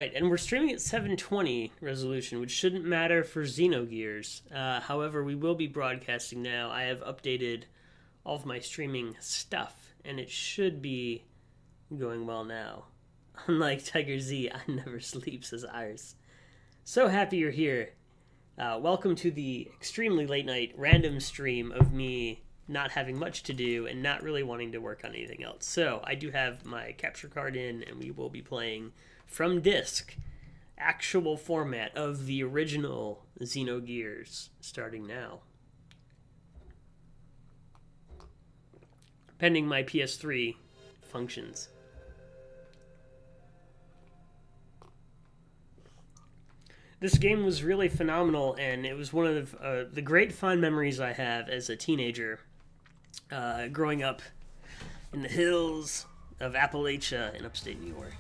Right, and we're streaming at 720 resolution, which shouldn't matter for Xenogears. However, we will be broadcasting now. I have updated all of my streaming stuff, and it should be going well now. Unlike TigerJ, I never sleep, says Iris. So happy you're here. Welcome to the extremely late night random stream of me not having much to do and not really wanting to work on anything else. So I do have my capture card in, and we will be playing from disc, actual format of the original Xenogears, starting now. Pending my PS3 functions. This game was really phenomenal, and it was one of the great fond memories I have as a teenager, growing up in the hills of Appalachia in upstate New York.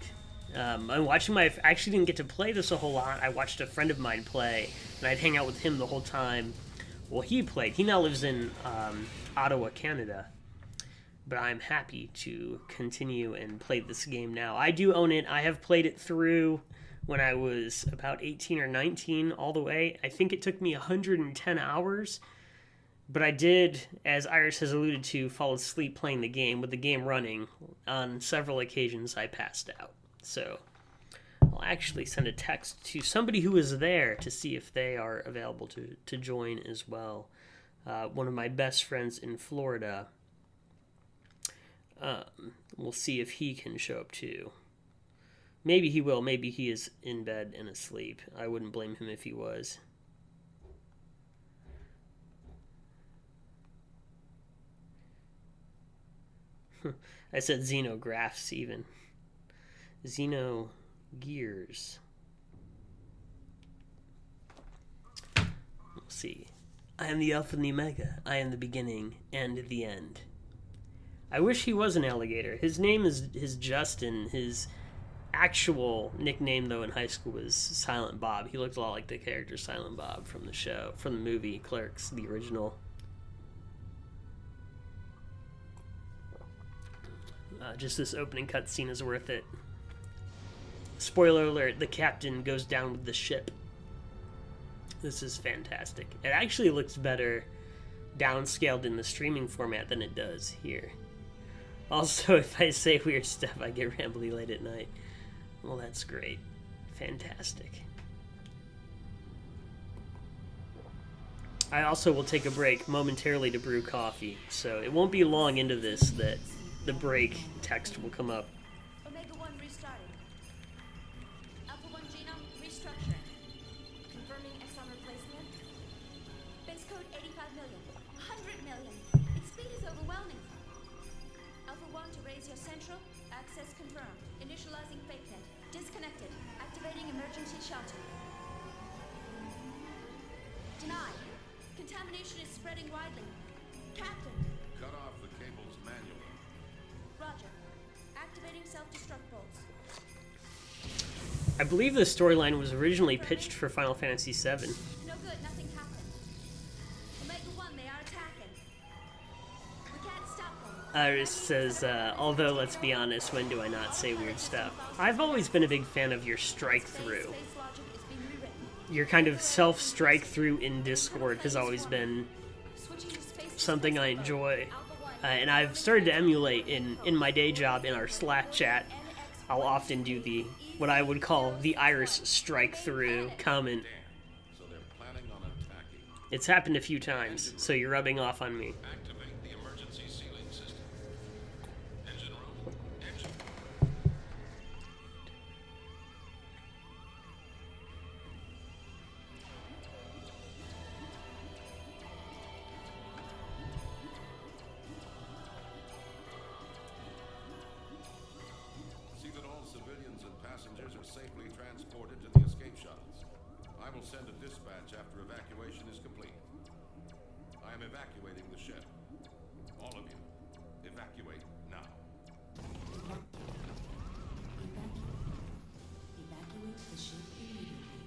I'm watching I actually didn't get to play this a whole lot. I watched a friend of mine play, and I'd hang out with him the whole time. Well, he played. He now lives in Ottawa, Canada. But I'm happy to continue and play this game now. I do own it. I have played it through when I was about 18 or 19 all the way. I think it took me 110 hours. But I did, as Iris has alluded to, fall asleep playing the game. With the game running, on several occasions I passed out. So I'll actually send a text to somebody who is there to see if they are available to join as well. One of my best friends in Florida. We'll see if he can show up too. Maybe he will. Maybe he is in bed and asleep. I wouldn't blame him if he was. I said Xenographs even. Xenogears. We'll see. I am the Alpha and the Omega. I am the beginning and the end. I wish he was an alligator. His name is Justin. His actual nickname, though, in high school was Silent Bob. He looked a lot like the character Silent Bob from the show, from the movie Clerks, the original. Just this opening cutscene is worth it. Spoiler alert, the captain goes down with the ship. This is fantastic. It actually looks better downscaled in the streaming format than it does here. Also, if I say weird stuff, I get rambly late at night. Well, that's great. Fantastic. I also will take a break momentarily to brew coffee, so it won't be long into this that the break text will come up. Omega 1 restarted. Alpha 1 genome restructuring. Confirming exon replacement. Base code 85 million. 100 million. Its speed is overwhelming. Alpha 1 to raise your central. Access confirmed. Initializing fake net. Disconnected. Activating emergency shelter. Denied. Contamination is spreading widely. Captain. Cut off the cables manually. Roger. Activating self-destruct bolts. I believe the storyline was originally pitched for Final Fantasy VII. No good, nothing happened. Omega 1, they are attacking. We can't stop them. Iris says, although let's be honest, when do I not say weird stuff? I've always been a big fan of your strike through. Space logic is being rewritten. Your kind of self-strike through in Discord has always been Switching to space something I enjoy. Alpha 1. And I've started to emulate in my day job in our Slack chat. I'll often do what I would call the Iris strike through comment. So they're planning on attacking. It's happened a few times, so you're rubbing off on me. Activate the emergency sealing system. Engine room. Engine. See that all civilians and passengers are safely transported to the escape shuttles. I will send a dispatch after evacuation is complete. I am evacuating the ship. All of you, evacuate now. Evacuate the ship immediately.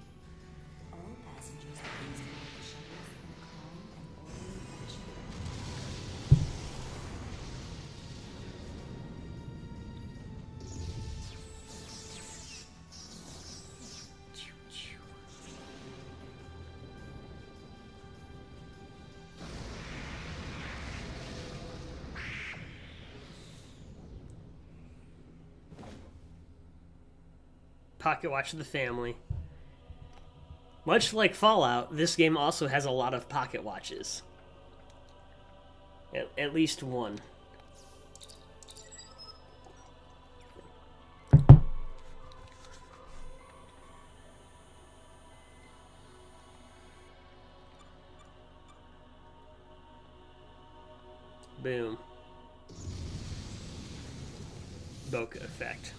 All passengers please board the shuttles in a calm and orderly fashion. Pocket watch the family. Much like Fallout, this game also has a lot of pocket watches. At least one. Boom. Bokeh effect.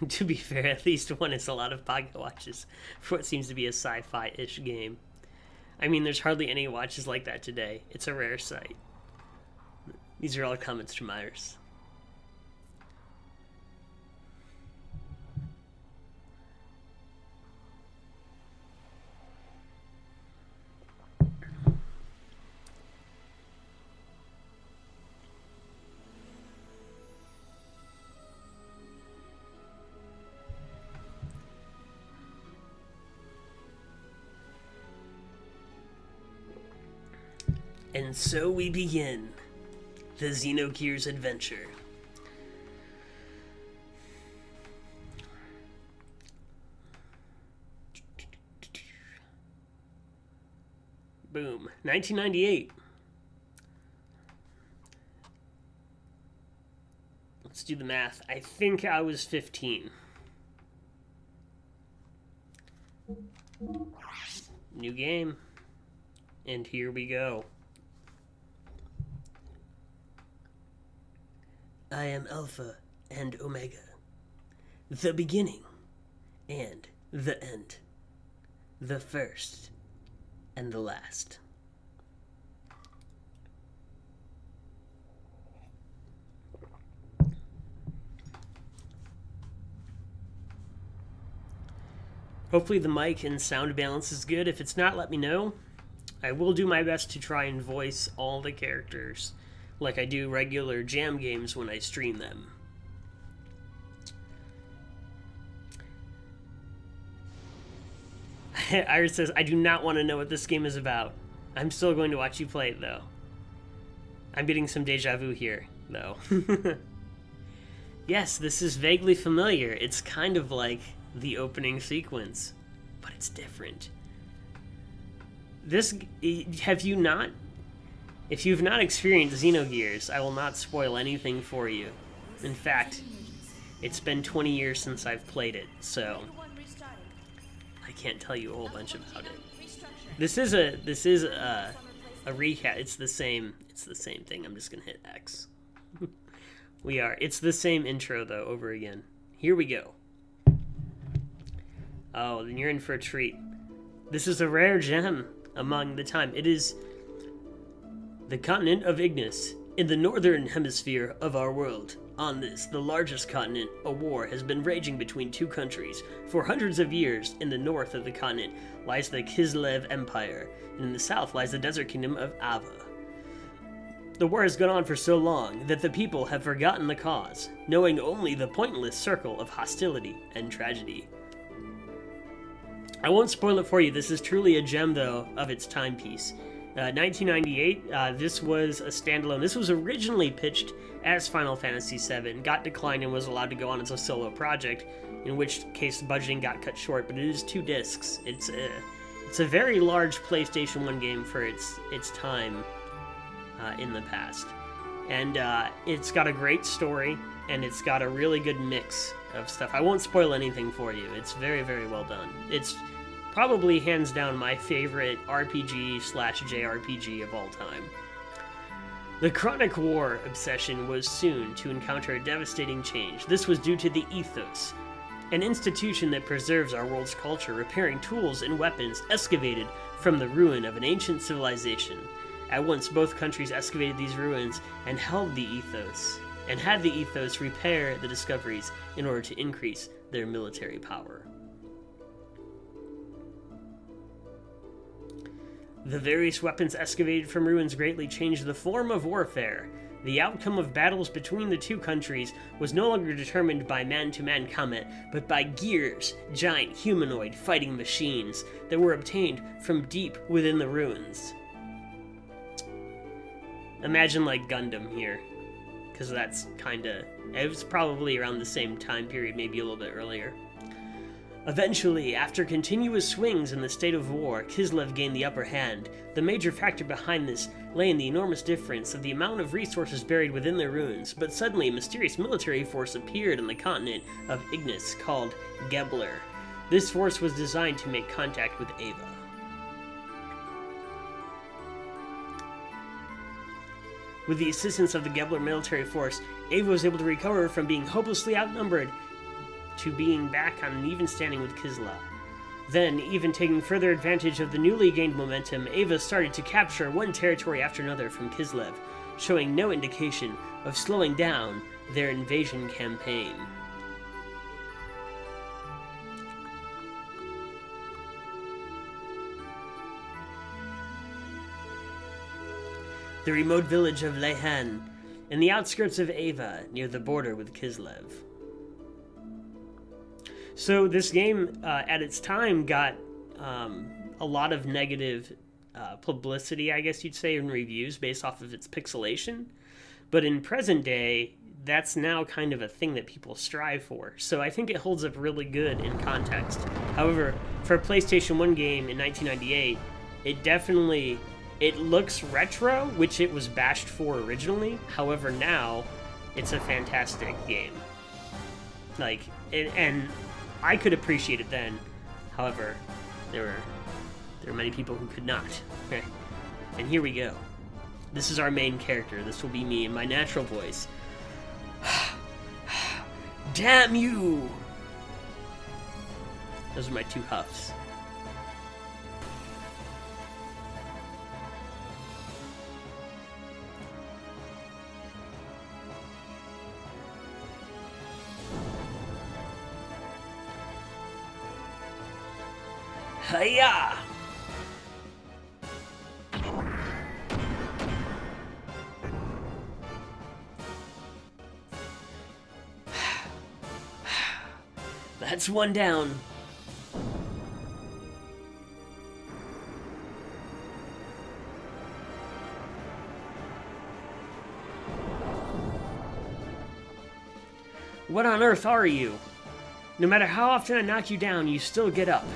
To be fair, at least one is a lot of pocket watches for what seems to be a sci-fi-ish game. I mean, there's hardly any watches like that today. It's a rare sight. These are all comments from Iris. And so we begin the Xenogears adventure. Boom. 1998. Let's do the math. I think I was 15. New game. And here we go. I am Alpha and Omega, the beginning and the end, the first and the last. Hopefully the mic and sound balance is good. If it's not, let me know. I will do my best to try and voice all the characters like I do regular jam games when I stream them. Iris says, I do not want to know what this game is about. I'm still going to watch you play it, though. I'm getting some deja vu here, though. Yes, this is vaguely familiar. It's kind of like the opening sequence, but it's different. Have you not? If you've not experienced Xenogears, I will not spoil anything for you. In fact, it's been 20 years since I've played it, so I can't tell you a whole bunch about it. This is a recap. It's the same thing. I'm just gonna hit X. It's the same intro though over again. Here we go. Oh, then you're in for a treat. This is a rare gem among the time. It is the continent of Ignis, in the northern hemisphere of our world. On this, the largest continent, a war has been raging between two countries. For hundreds of years, in the north of the continent lies the Kislev Empire, and in the south lies the desert kingdom of Ava. The war has gone on for so long that the people have forgotten the cause, knowing only the pointless circle of hostility and tragedy. I won't spoil it for you. This is truly a gem, though, of its timepiece. 1998, this was a standalone. This was originally pitched as Final Fantasy VII, got declined and was allowed to go on as a solo project, in which case budgeting got cut short, but it is 2 discs. It's a very large PlayStation 1 game for its time in the past. And it's got a great story, and it's got a really good mix of stuff. I won't spoil anything for you. It's very, very well done. It's probably hands down my favorite RPG/JRPG of all time. The Chronic War obsession was soon to encounter a devastating change. This was due to the Ethos, an institution that preserves our world's culture, repairing tools and weapons excavated from the ruin of an ancient civilization. At once, both countries excavated these ruins and had the Ethos repair the discoveries in order to increase their military power. The various weapons excavated from ruins greatly changed the form of warfare. The outcome of battles between the two countries was no longer determined by man-to-man combat, but by gears, giant humanoid fighting machines that were obtained from deep within the ruins. Imagine like Gundam here, because that's kinda... It was probably around the same time period, maybe a little bit earlier. Eventually, after continuous swings in the state of war, Kislev gained the upper hand. The major factor behind this lay in the enormous difference of the amount of resources buried within the ruins, but suddenly a mysterious military force appeared on the continent of Ignis called Gebler. This force was designed to make contact with Ava. With the assistance of the Gebler military force, Ava was able to recover from being hopelessly outnumbered to being back on an even standing with Kislev. Then, even taking further advantage of the newly gained momentum, Ava started to capture one territory after another from Kislev, showing no indication of slowing down their invasion campaign. The remote village of Lehan, in the outskirts of Ava, near the border with Kislev. So this game, at its time, got a lot of negative publicity, I guess you'd say, in reviews based off of its pixelation. But in present day, that's now kind of a thing that people strive for. So I think it holds up really good in context. However, for a PlayStation 1 game in 1998, it looks retro, which it was bashed for originally. However, now it's a fantastic game. And I could appreciate it then. However, there were many people who could not. Okay. And here we go. This is our main character. This will be me in my natural voice. Damn you! Those are my two huffs. Hiya! That's one down. What on earth are you? No matter how often I knock you down, you still get up.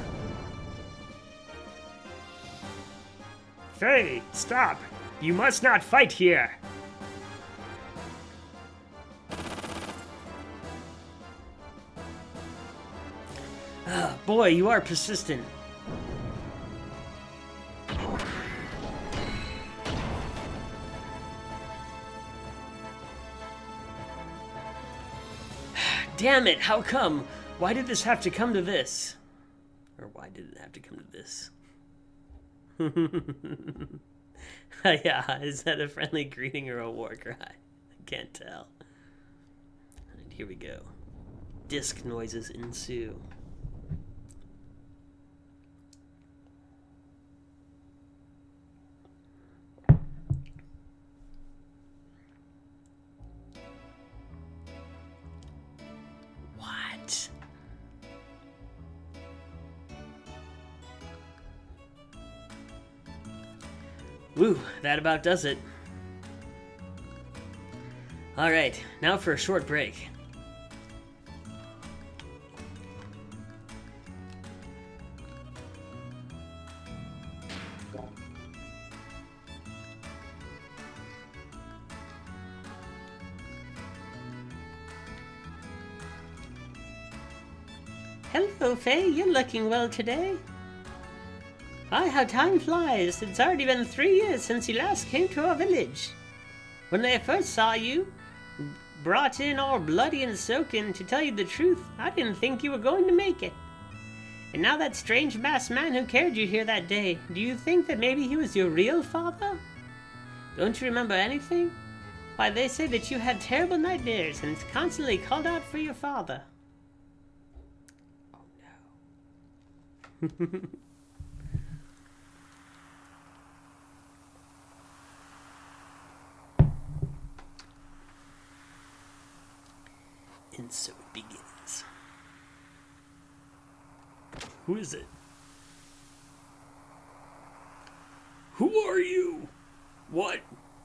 Faye, stop! You must not fight here! Ah, boy, you are persistent. Damn it, how come? Why did this have to come to this? Or why did it have to come to this? Yeah, is that a friendly greeting or a war cry? I can't tell. And here we go. Disc noises ensue. What? Woo, that about does it. Alright, now for a short break. Hello, Faye. You're looking well today. Why, how time flies. It's already been 3 years since you last came to our village. When I first saw you, brought in all bloody and soaking, to tell you the truth, I didn't think you were going to make it. And now that strange masked man who carried you here that day, do you think that maybe he was your real father? Don't you remember anything? Why, they say that you had terrible nightmares and constantly called out for your father. Oh no. And so it begins. Who is it? Who are you? What?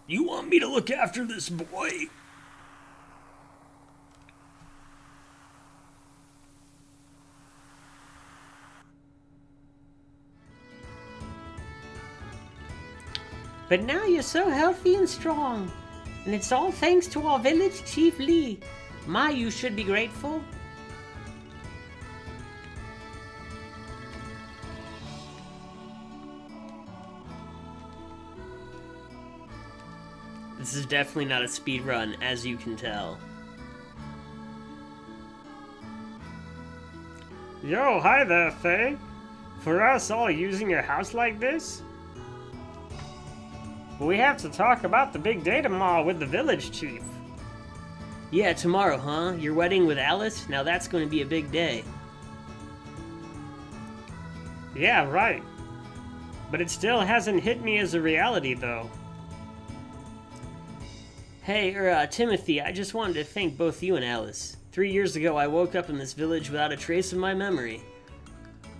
You want me to look after this boy? But now you're so healthy and strong. And it's all thanks to our village chief Lee. You should be grateful. This is definitely not a speed run, as you can tell. Yo, hi there, Faye. For us all using a house like this? We have to talk about the big day tomorrow with the village chief. Yeah, tomorrow, huh? Your wedding with Alice? Now that's going to be a big day. Yeah, right. But it still hasn't hit me as a reality, though. Hey, Timothy, I just wanted to thank both you and Alice. 3 years ago, I woke up in this village without a trace of my memory.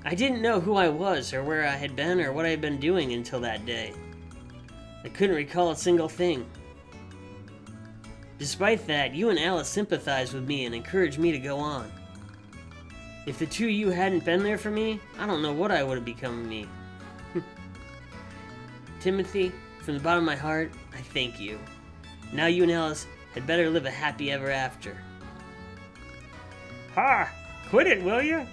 I didn't know who I was, or where I had been, or what I had been doing until that day. I couldn't recall a single thing. Despite that, you and Alice sympathized with me and encouraged me to go on. If the two of you hadn't been there for me, I don't know what I would have become of me. Timothy, from the bottom of my heart, I thank you. Now you and Alice had better live a happy ever after. Ha! Quit it, will you?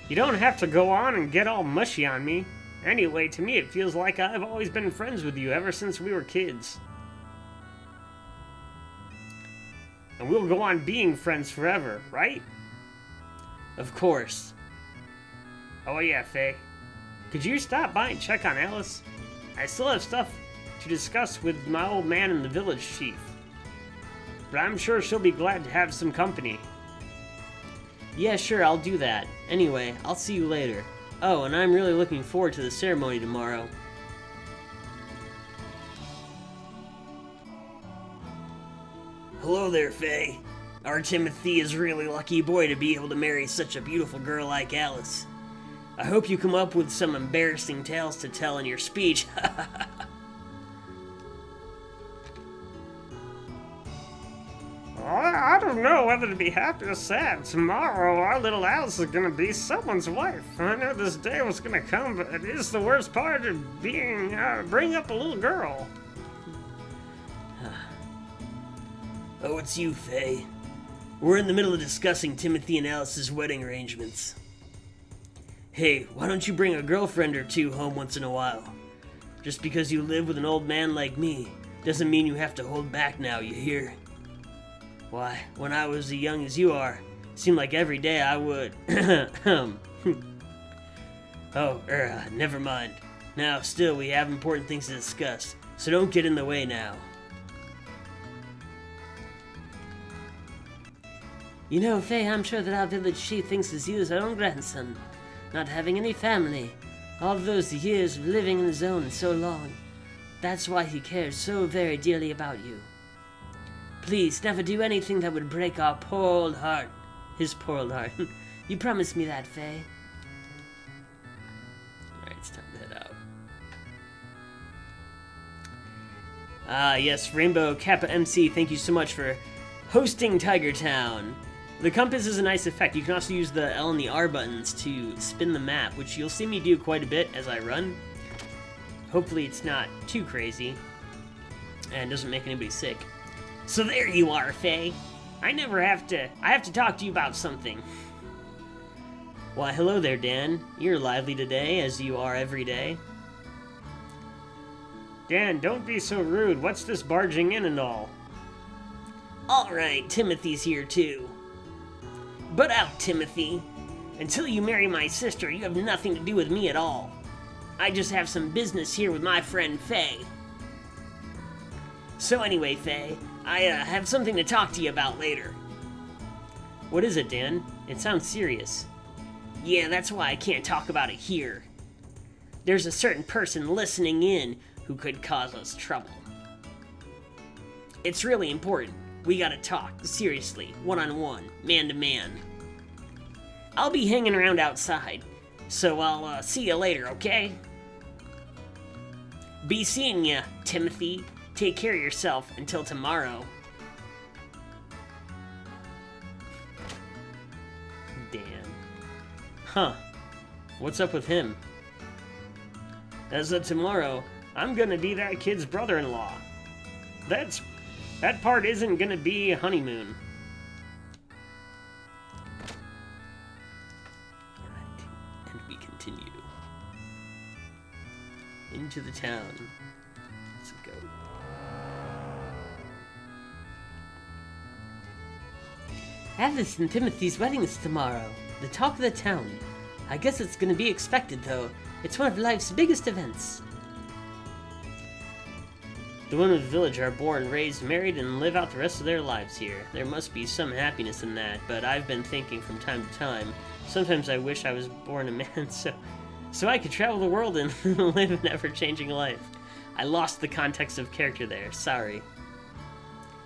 You don't have to go on and get all mushy on me. Anyway, to me it feels like I've always been friends with you ever since we were kids. And we'll go on being friends forever, right? Of course. Oh yeah, Faye. Could you stop by and check on Alice? I still have stuff to discuss with my old man and the village chief. But I'm sure she'll be glad to have some company. Yeah, sure, I'll do that. Anyway, I'll see you later. Oh, and I'm really looking forward to the ceremony tomorrow. Hello there, Faye. Our Timothy is a really lucky boy to be able to marry such a beautiful girl like Alice. I hope you come up with some embarrassing tales to tell in your speech. I don't know whether to be happy or sad. Tomorrow, our little Alice is gonna be someone's wife. I knew this day was gonna come, but it is the worst part of being, bring up a little girl. Oh, it's you, Faye. We're in the middle of discussing Timothy and Alice's wedding arrangements. Hey, why don't you bring a girlfriend or two home once in a while? Just because you live with an old man like me doesn't mean you have to hold back now, you hear? Why, when I was as young as you are, it seemed like every day I would. Never mind. Now, still, we have important things to discuss, so don't get in the way now. You know, Faye, I'm sure that our village chief thinks as you as our own grandson, not having any family. All those years of living in his own so long. That's why he cares so very dearly about you. Please, never do anything that would break our poor old heart. His poor old heart. You promised me that, Faye. Alright, it's time to head out. Yes, Rainbow Kappa MC, thank you so much for hosting Tiger Town. The compass is a nice effect. You can also use the L and the R buttons to spin the map, which you'll see me do quite a bit as I run. Hopefully it's not too crazy and doesn't make anybody sick. So there you are, Faye. I have to talk to you about something. Why, hello there, Dan. You're lively today, as you are every day. Dan, don't be so rude. What's this barging in and all? Alright, Timothy's here too. But out, Timothy. Until you marry my sister, you have nothing to do with me at all. I just have some business here with my friend Faye. So anyway, Faye, I have something to talk to you about later. What is it, Dan? It sounds serious. Yeah, that's why I can't talk about it here. There's a certain person listening in who could cause us trouble. It's really important. We gotta talk, seriously, one-on-one, man-to-man. I'll be hanging around outside, so I'll see you later, okay? Be seeing ya, Timothy. Take care of yourself until tomorrow. Dan. Huh. What's up with him? As of tomorrow, I'm gonna be that kid's brother-in-law. That part isn't gonna be a honeymoon. Alright, and we continue. Into the town. Let's go. Alice and Timothy's wedding is tomorrow. The talk of the town. I guess it's gonna be expected, though. It's one of life's biggest events. The women of the village are born, raised, married, and live out the rest of their lives here. There must be some happiness in that, but I've been thinking from time to time, sometimes I wish I was born a man so I could travel the world and live an ever-changing life. I lost the context of character there, sorry.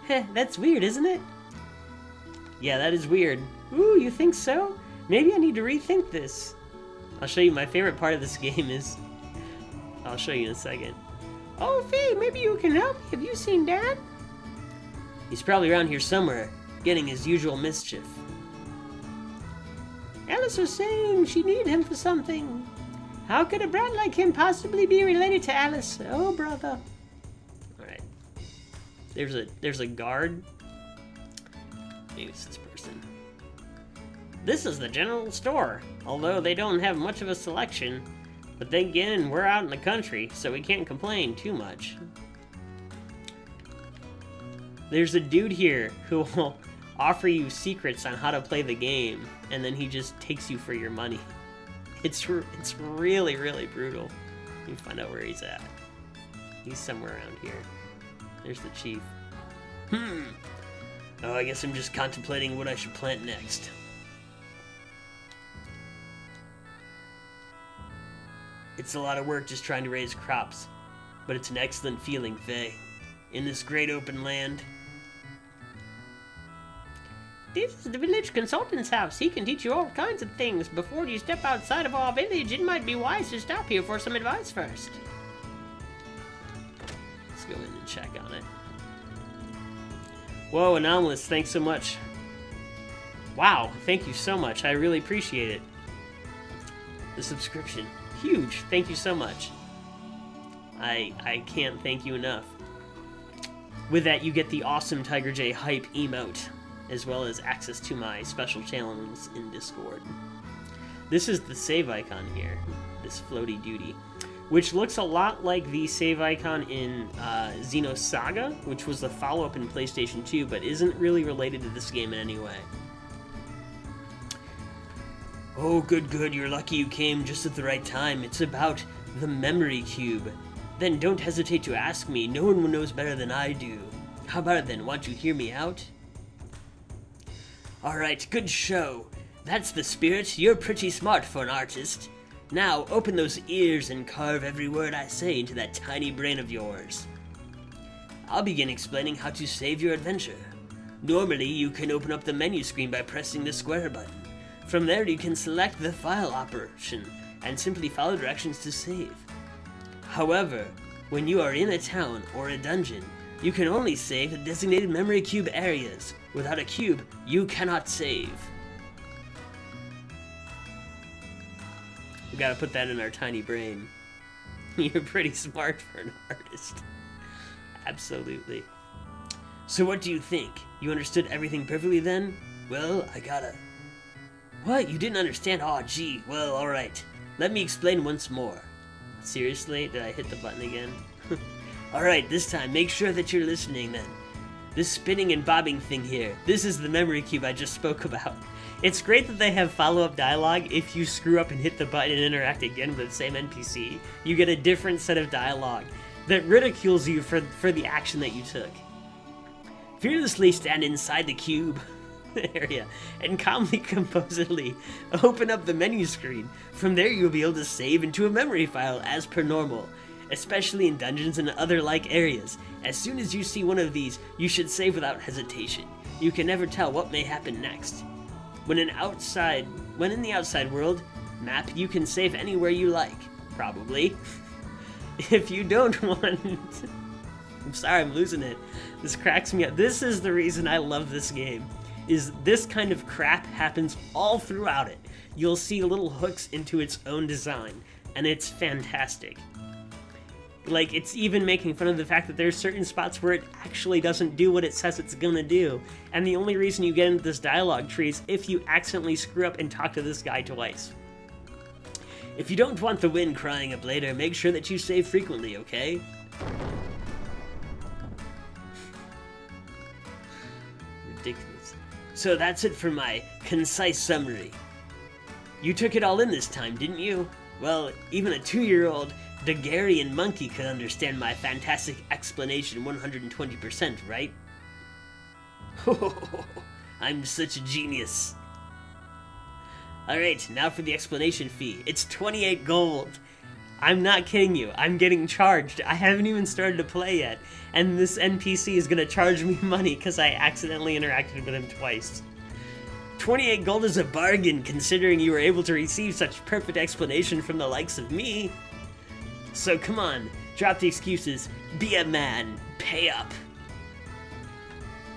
Heh, that's weird, isn't it? Yeah, that is weird. Ooh, you think so? Maybe I need to rethink this. I'll show you my favorite part of this game is... I'll show you in a second. Oh, Faye, maybe you can help me. Have you seen Dad? He's probably around here somewhere, getting his usual mischief. Alice was saying she needed him for something. How could a brat like him possibly be related to Alice? Oh, brother. Alright. There's a guard. Maybe it's this person. This is the general store. Although they don't have much of a selection. But then again, we're out in the country, so we can't complain too much. There's a dude here who will offer you secrets on how to play the game, and then he just takes you for your money. It's really, really brutal. Let me find out where he's at. He's somewhere around here. There's the chief. Oh, I guess I'm just contemplating what I should plant next. It's a lot of work just trying to raise crops, but it's an excellent feeling, Faye. In this great open land. This is the village consultant's house. He can teach you all kinds of things. Before you step outside of our village, it might be wise to stop here for some advice first. Let's go in and check on it. Whoa, Anomalous, thanks so much. Wow, thank you so much. I really appreciate it. The subscription. Huge. Thank you so much. I can't thank you enough. With that, you get the awesome TigerJ hype emote, as well as access to my special channels in Discord. This is the save icon here, this floaty duty, which looks a lot like the save icon in Xenosaga, which was the follow-up in PlayStation 2, but isn't really related to this game in any way. Oh, good, you're lucky you came just at the right time. It's about the memory cube. Then don't hesitate to ask me. No one knows better than I do. How about it then? Want you hear me out? Alright, good show. That's the spirit. You're pretty smart for an artist. Now, open those ears and carve every word I say into that tiny brain of yours. I'll begin explaining how to save your adventure. Normally, you can open up the menu screen by pressing the square button. From there, you can select the file option and simply follow directions to save. However, when you are in a town or a dungeon, you can only save the designated memory cube areas. Without a cube, you cannot save. We gotta put that in our tiny brain. You're pretty smart for an artist. Absolutely. So what do you think? You understood everything perfectly then? Well, I gotta... What? You didn't understand? Aw, gee. Well, alright. Let me explain once more. Seriously? Did I hit the button again? Alright, this time, make sure that you're listening then. This spinning and bobbing thing here, this is the memory cube I just spoke about. It's great that they have follow-up dialogue. If you screw up and hit the button and interact again with the same NPC, you get a different set of dialogue that ridicules you for the action that you took. Fearlessly stand inside the cube area and calmly, composedly open up the menu screen. From there, you'll be able to save into a memory file as per normal. especially in dungeons and other like areas. As soon as you see one of these, you should save without hesitation. You can never tell what may happen next. When in the outside world map, you can save anywhere you like, probably. If you don't want... I'm sorry, I'm losing it. This cracks me up. This is the reason I love this game, is this kind of crap happens all throughout it. You'll see little hooks into its own design, and it's fantastic. Like, it's even making fun of the fact that there's certain spots where it actually doesn't do what it says it's gonna do, and the only reason you get into this dialogue tree is if you accidentally screw up and talk to this guy twice. If you don't want the wind crying up later, make sure that you save frequently, okay? Ridiculous. So that's it for my concise summary. You took it all in this time, didn't you? Well, even a 2-year-old Daguerrean monkey could understand my fantastic explanation 120%, right? I'm such a genius. Alright, now for the explanation fee. It's 28 gold. I'm not kidding you. I'm getting charged. I haven't even started to play yet. And this NPC is gonna charge me money because I accidentally interacted with him twice. 28 gold is a bargain, considering you were able to receive such perfect explanation from the likes of me. So come on, drop the excuses, be a man, pay up.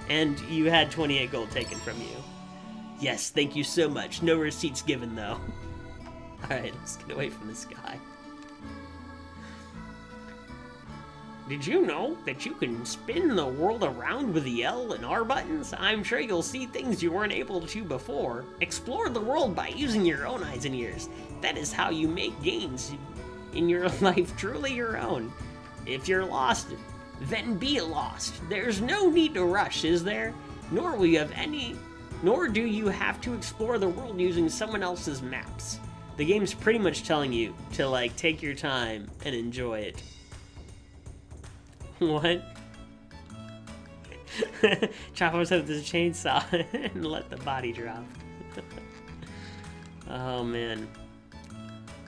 And you had 28 gold taken from you. Yes, thank you so much. No receipts given, though. Alright, let's get away from this guy. Did you know that you can spin the world around with the L and R buttons? I'm sure you'll see things you weren't able to before. Explore the world by using your own eyes and ears. That is how you make gains in your life truly your own. If you're lost, then be lost. There's no need to rush, is there? Nor do you have to explore the world using someone else's maps. The game's pretty much telling you to, like, take your time and enjoy it. What? Chop off with this chainsaw and let the body drop. Oh man.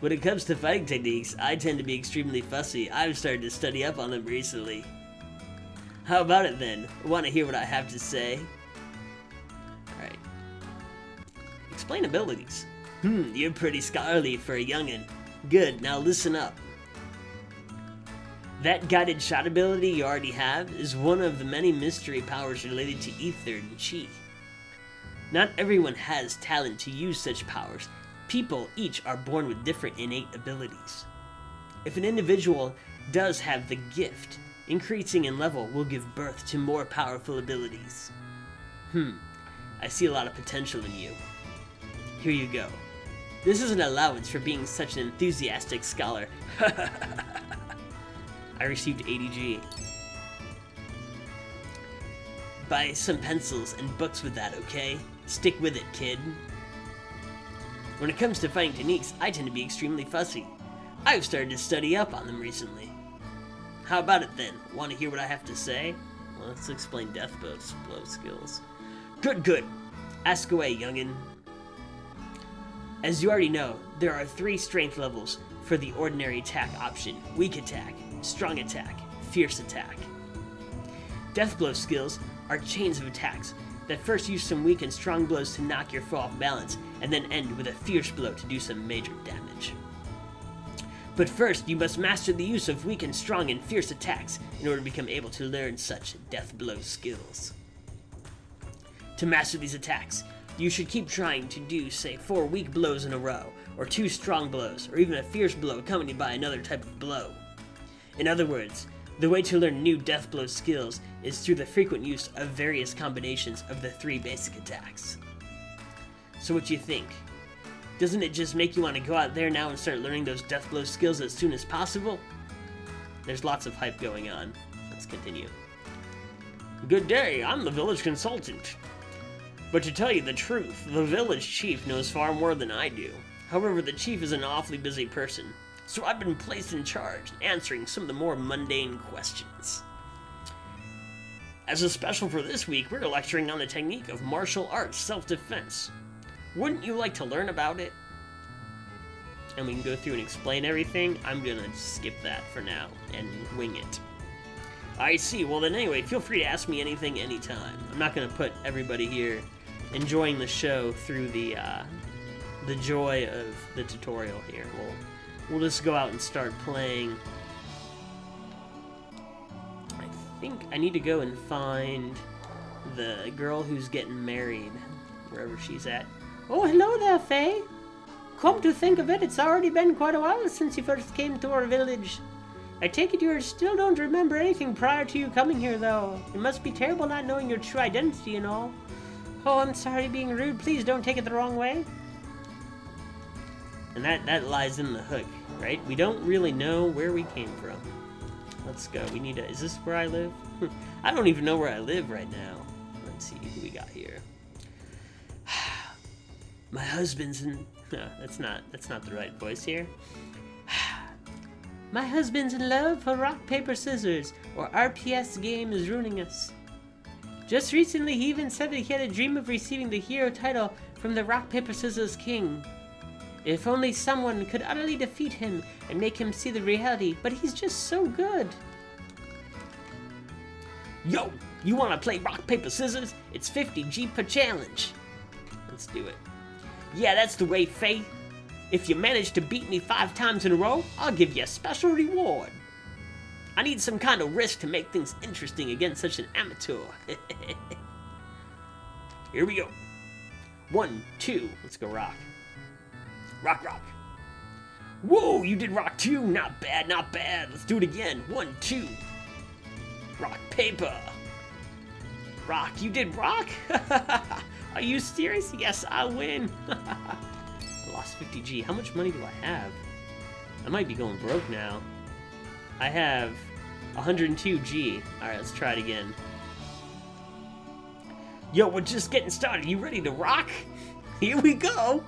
When it comes to fighting techniques, I tend to be extremely fussy. I've started to study up on them recently. How about it then? Want to hear what I have to say? Alright. Explain abilities. You're pretty scholarly for a youngin'. Good, now listen up. That guided shot ability you already have is one of the many mystery powers related to ether and chi. Not everyone has talent to use such powers. People each are born with different innate abilities. If an individual does have the gift, increasing in level will give birth to more powerful abilities. I see a lot of potential in you. Here you go. This is an allowance for being such an enthusiastic scholar. I received 80G. Buy some pencils and books with that, okay? Stick with it, kid. When it comes to fighting techniques, I tend to be extremely fussy. I've started to study up on them recently. How about it then? Want to hear what I have to say? Well, let's explain death blow skills. Good. Ask away, youngin'. As you already know, there are 3 strength levels for the ordinary attack option: weak attack, strong attack, fierce attack. Death blow skills are chains of attacks that first use some weak and strong blows to knock your foe off balance, and then end with a fierce blow to do some major damage. But first, you must master the use of weak and strong and fierce attacks in order to become able to learn such death blow skills. To master these attacks, you should keep trying to do, say, 4 weak blows in a row, or 2 strong blows, or even a fierce blow accompanied by another type of blow. In other words, the way to learn new death blow skills is through the frequent use of various combinations of the 3 basic attacks. So what do you think? Doesn't it just make you want to go out there now and start learning those death blow skills as soon as possible? There's lots of hype going on. Let's continue. Good day, I'm the village consultant. But to tell you the truth, the village chief knows far more than I do. However, the chief is an awfully busy person, so I've been placed in charge, answering some of the more mundane questions. As a special for this week, we're lecturing on the technique of martial arts self-defense. Wouldn't you like to learn about it? and we can go through and explain everything, I'm gonna skip that for now and wing it. I see. Well then anyway, feel free to ask me anything anytime. I'm not gonna put everybody here enjoying the show through the joy of the tutorial here. We'll just go out and start playing. I think I need to go and find the girl who's getting married, wherever she's at. Oh, hello there, Faye. Come to think of it, it's already been quite a while since you first came to our village. I take it you still don't remember anything prior to you coming here, though. It must be terrible not knowing your true identity and all. Oh, I'm sorry being rude. Please don't take it the wrong way. And that lies in the hook, right? We don't really know where we came from. Let's go. We need to... Is this where I live? I don't even know where I live right now. Let's see who we got here. My husband's in... No, that's not the right voice here. My husband's in love for rock, paper, scissors, or RPS game is ruining us. Just recently, he even said that he had a dream of receiving the hero title from the rock, paper, scissors king. If only someone could utterly defeat him and make him see the reality, but he's just so good. Yo, you wanna play rock, paper, scissors? It's 50G per challenge. Let's do it. Yeah, that's the way, Faye. If you manage to beat me 5 times in a row, I'll give you a special reward. I need some kind of risk to make things interesting against such an amateur. Here we go. 1, 2, let's go rock. Rock, rock. Whoa, you did rock too. Not bad, not bad. Let's do it again. 1, 2. Rock, paper. Rock, you did rock? Are you serious? Yes, I win. I lost 50G. How much money do I have? I might be going broke now. I have 102G. Alright, let's try it again. Yo, we're just getting started. You ready to rock? Here we go.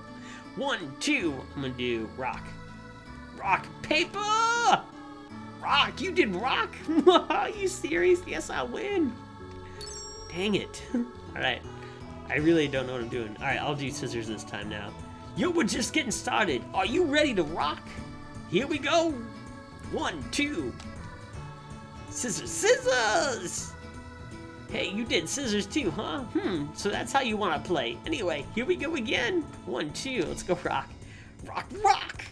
1, 2. I'm gonna do rock. Rock, paper! Rock, you did rock? Are you serious? Yes, I win. Dang it. Alright. I really don't know what I'm doing. Alright, I'll do scissors this time now. Yo, we're just getting started. Are you ready to rock? Here we go. 1, 2. Scissors, scissors! Hey, you did scissors too, huh? So that's how you want to play. Anyway, here we go again. 1, 2, let's go rock. Rock, rock!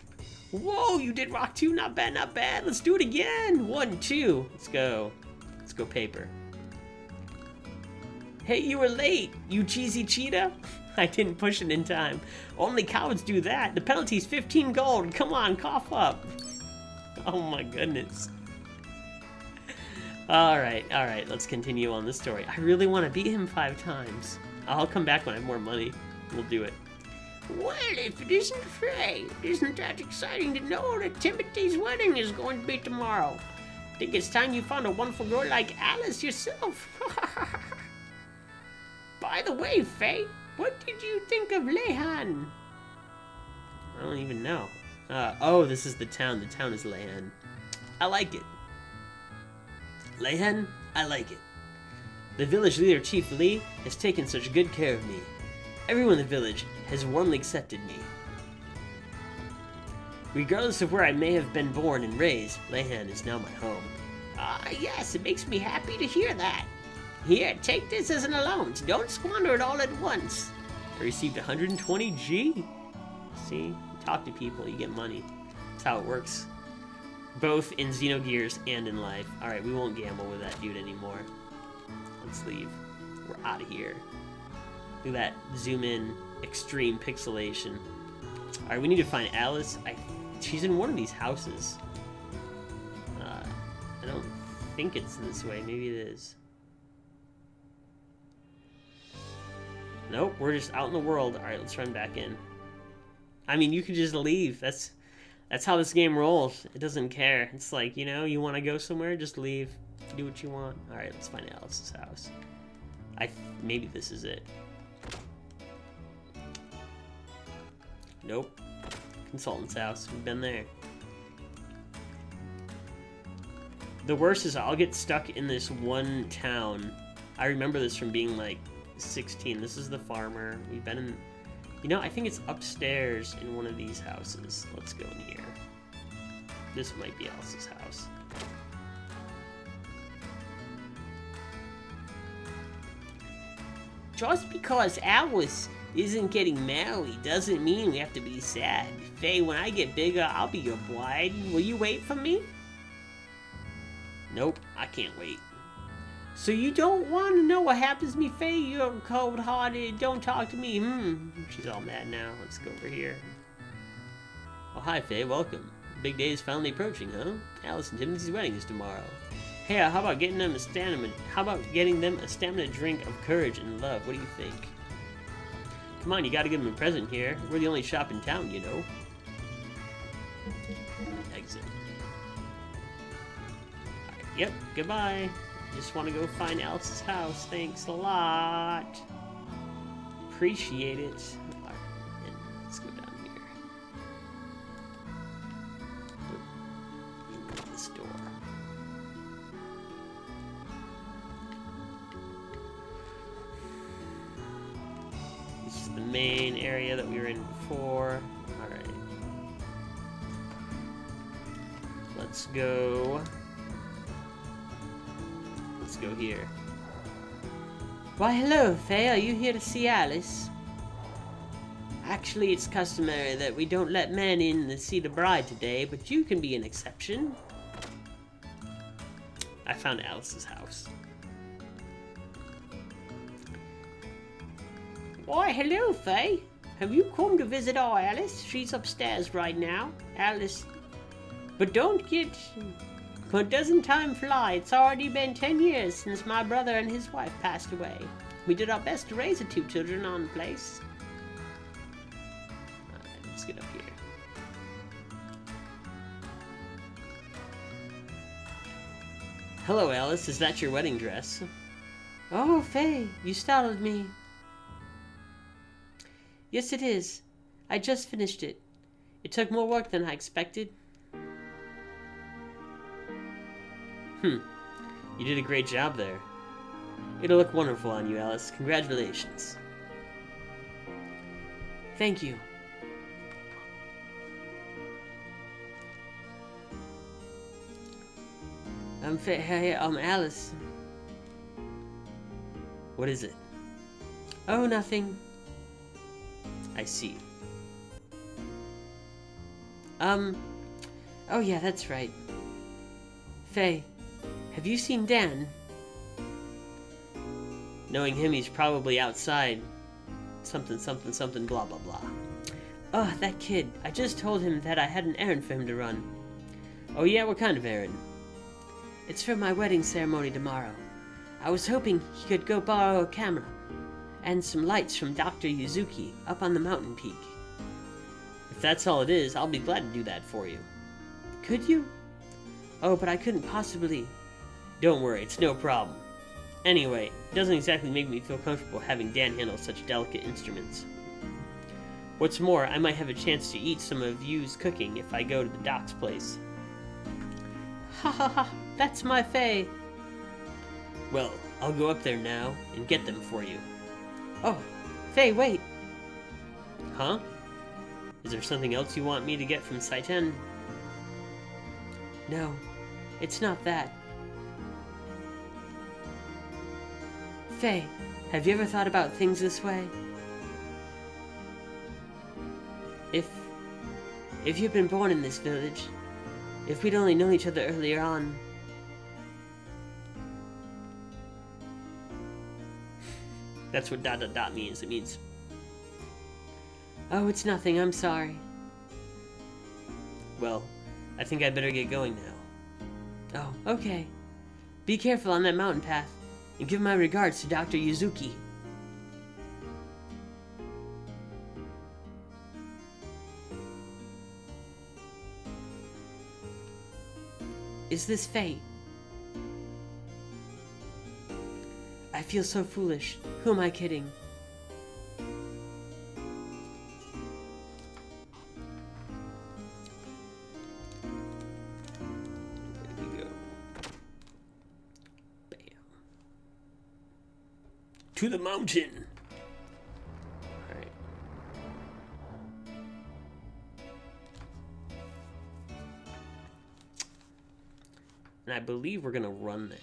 Whoa, you did rock too? Not bad, not bad. Let's do it again. 1, 2, let's go. Let's go paper. Hey, you were late, you cheesy cheetah. I didn't push it in time. Only cowards do that. The penalty's 15 gold. Come on, cough up. Oh my goodness. Alright, let's continue on the story. I really want to beat him 5 times. I'll come back when I have more money. We'll do it. Well, if it isn't Faye, isn't that exciting to know that Timothy's wedding is going to be tomorrow? Think it's time you found a wonderful girl like Alice yourself. By the way, Faye, what did you think of Lehan? I don't even know. Oh, this is the town. The town is Lehan. I like it. Lehan, I like it. The village leader, Chief Lee, has taken such good care of me. Everyone in the village has warmly accepted me. Regardless of where I may have been born and raised, Lehan is now my home. Ah, yes, it makes me happy to hear that. Here, take this as an allowance. Don't squander it all at once. I received 120G. See, you talk to people, you get money. That's how it works. Both in Xenogears and in life. Alright, we won't gamble with that dude anymore. Let's leave. We're out of here. Look at that zoom in, extreme pixelation. Alright, we need to find Alice. She's in one of these houses. I don't think it's this way. Maybe it is. Nope, we're just out in the world. Alright, let's run back in. I mean, you could just leave. That's how this game rolls. It doesn't care. It's like, you know, you want to go somewhere, just leave. Do what you want. Alright, let's find Alice's house. Maybe this is it. Nope. Consultant's house. We've been there. The worst is I'll get stuck in this one town. I remember this from being like 16. This is the farmer. We've been You know, I think it's upstairs in one of these houses. Let's go in here. This might be Alice's house. Just because Alice isn't getting married doesn't mean we have to be sad. Faye, when I get bigger, I'll be your bride. Will you wait for me? Nope, I can't wait. So you don't want to know what happens to me, Faye? You're cold-hearted. Don't talk to me. She's all mad now. Let's go over here. Oh, hi, Faye. Welcome. Big day is finally approaching, huh? Alice and Timothy's wedding is tomorrow. Hey, how about getting them a stamina? How about getting them a stamina drink of courage and love? What do you think? Come on, you gotta give them a present here. We're the only shop in town, you know. Exit. Right, yep, goodbye. Just want to go find Alice's house. Thanks a lot. Appreciate it. Right, and let's go down here. Open this door. This is the main area that we were in before. Alright. Let's go. Let's go here. Why, hello, Faye. Are you here to see Alice? Actually, it's customary that we don't let men in to see the bride today, but you can be an exception. I found Alice's house. Why, hello, Faye. Have you come to visit our Alice? She's upstairs right now. Alice. But doesn't time fly? It's already been 10 years since my brother and his wife passed away. We did our best to raise the two children on the place. Alright, let's get up here. Hello, Alice. Is that your wedding dress? Oh, Faye, you startled me. Yes, it is. I just finished it. It took more work than I expected. You did a great job there. It'll look wonderful on you, Alice. Congratulations. Thank you. Hey, Alice. What is it? Oh, nothing. I see. Oh yeah, that's right. Faye, have you seen Dan? Knowing him, he's probably outside. Something, blah, blah, blah. Oh, that kid. I just told him that I had an errand for him to run. Oh yeah, what kind of errand? It's for my wedding ceremony tomorrow. I was hoping he could go borrow a camera and some lights from Dr. Yuzuki up on the mountain peak. If that's all it is, I'll be glad to do that for you. Could you? Oh, but I couldn't possibly. Don't worry, it's no problem. Anyway, it doesn't exactly make me feel comfortable having Dan handle such delicate instruments. What's more, I might have a chance to eat some of Yu's cooking if I go to the doc's place. Ha ha ha, that's my Faye. Well, I'll go up there now and get them for you. Oh, Faye, wait. Huh? Is there something else you want me to get from Saiten? No, it's not that. Faye, have you ever thought about things this way? If you'd been born in this village, if we'd only known each other earlier on. That's what ... means. It means... Oh, it's nothing. I'm sorry. Well, I think I'd better get going now. Oh, okay. Be careful on that mountain path, and give my regards to Dr. Yuzuki. Is this fate? I feel so foolish. Who am I kidding? There we go. Bam. To the mountain! Alright. And I believe we're gonna run there.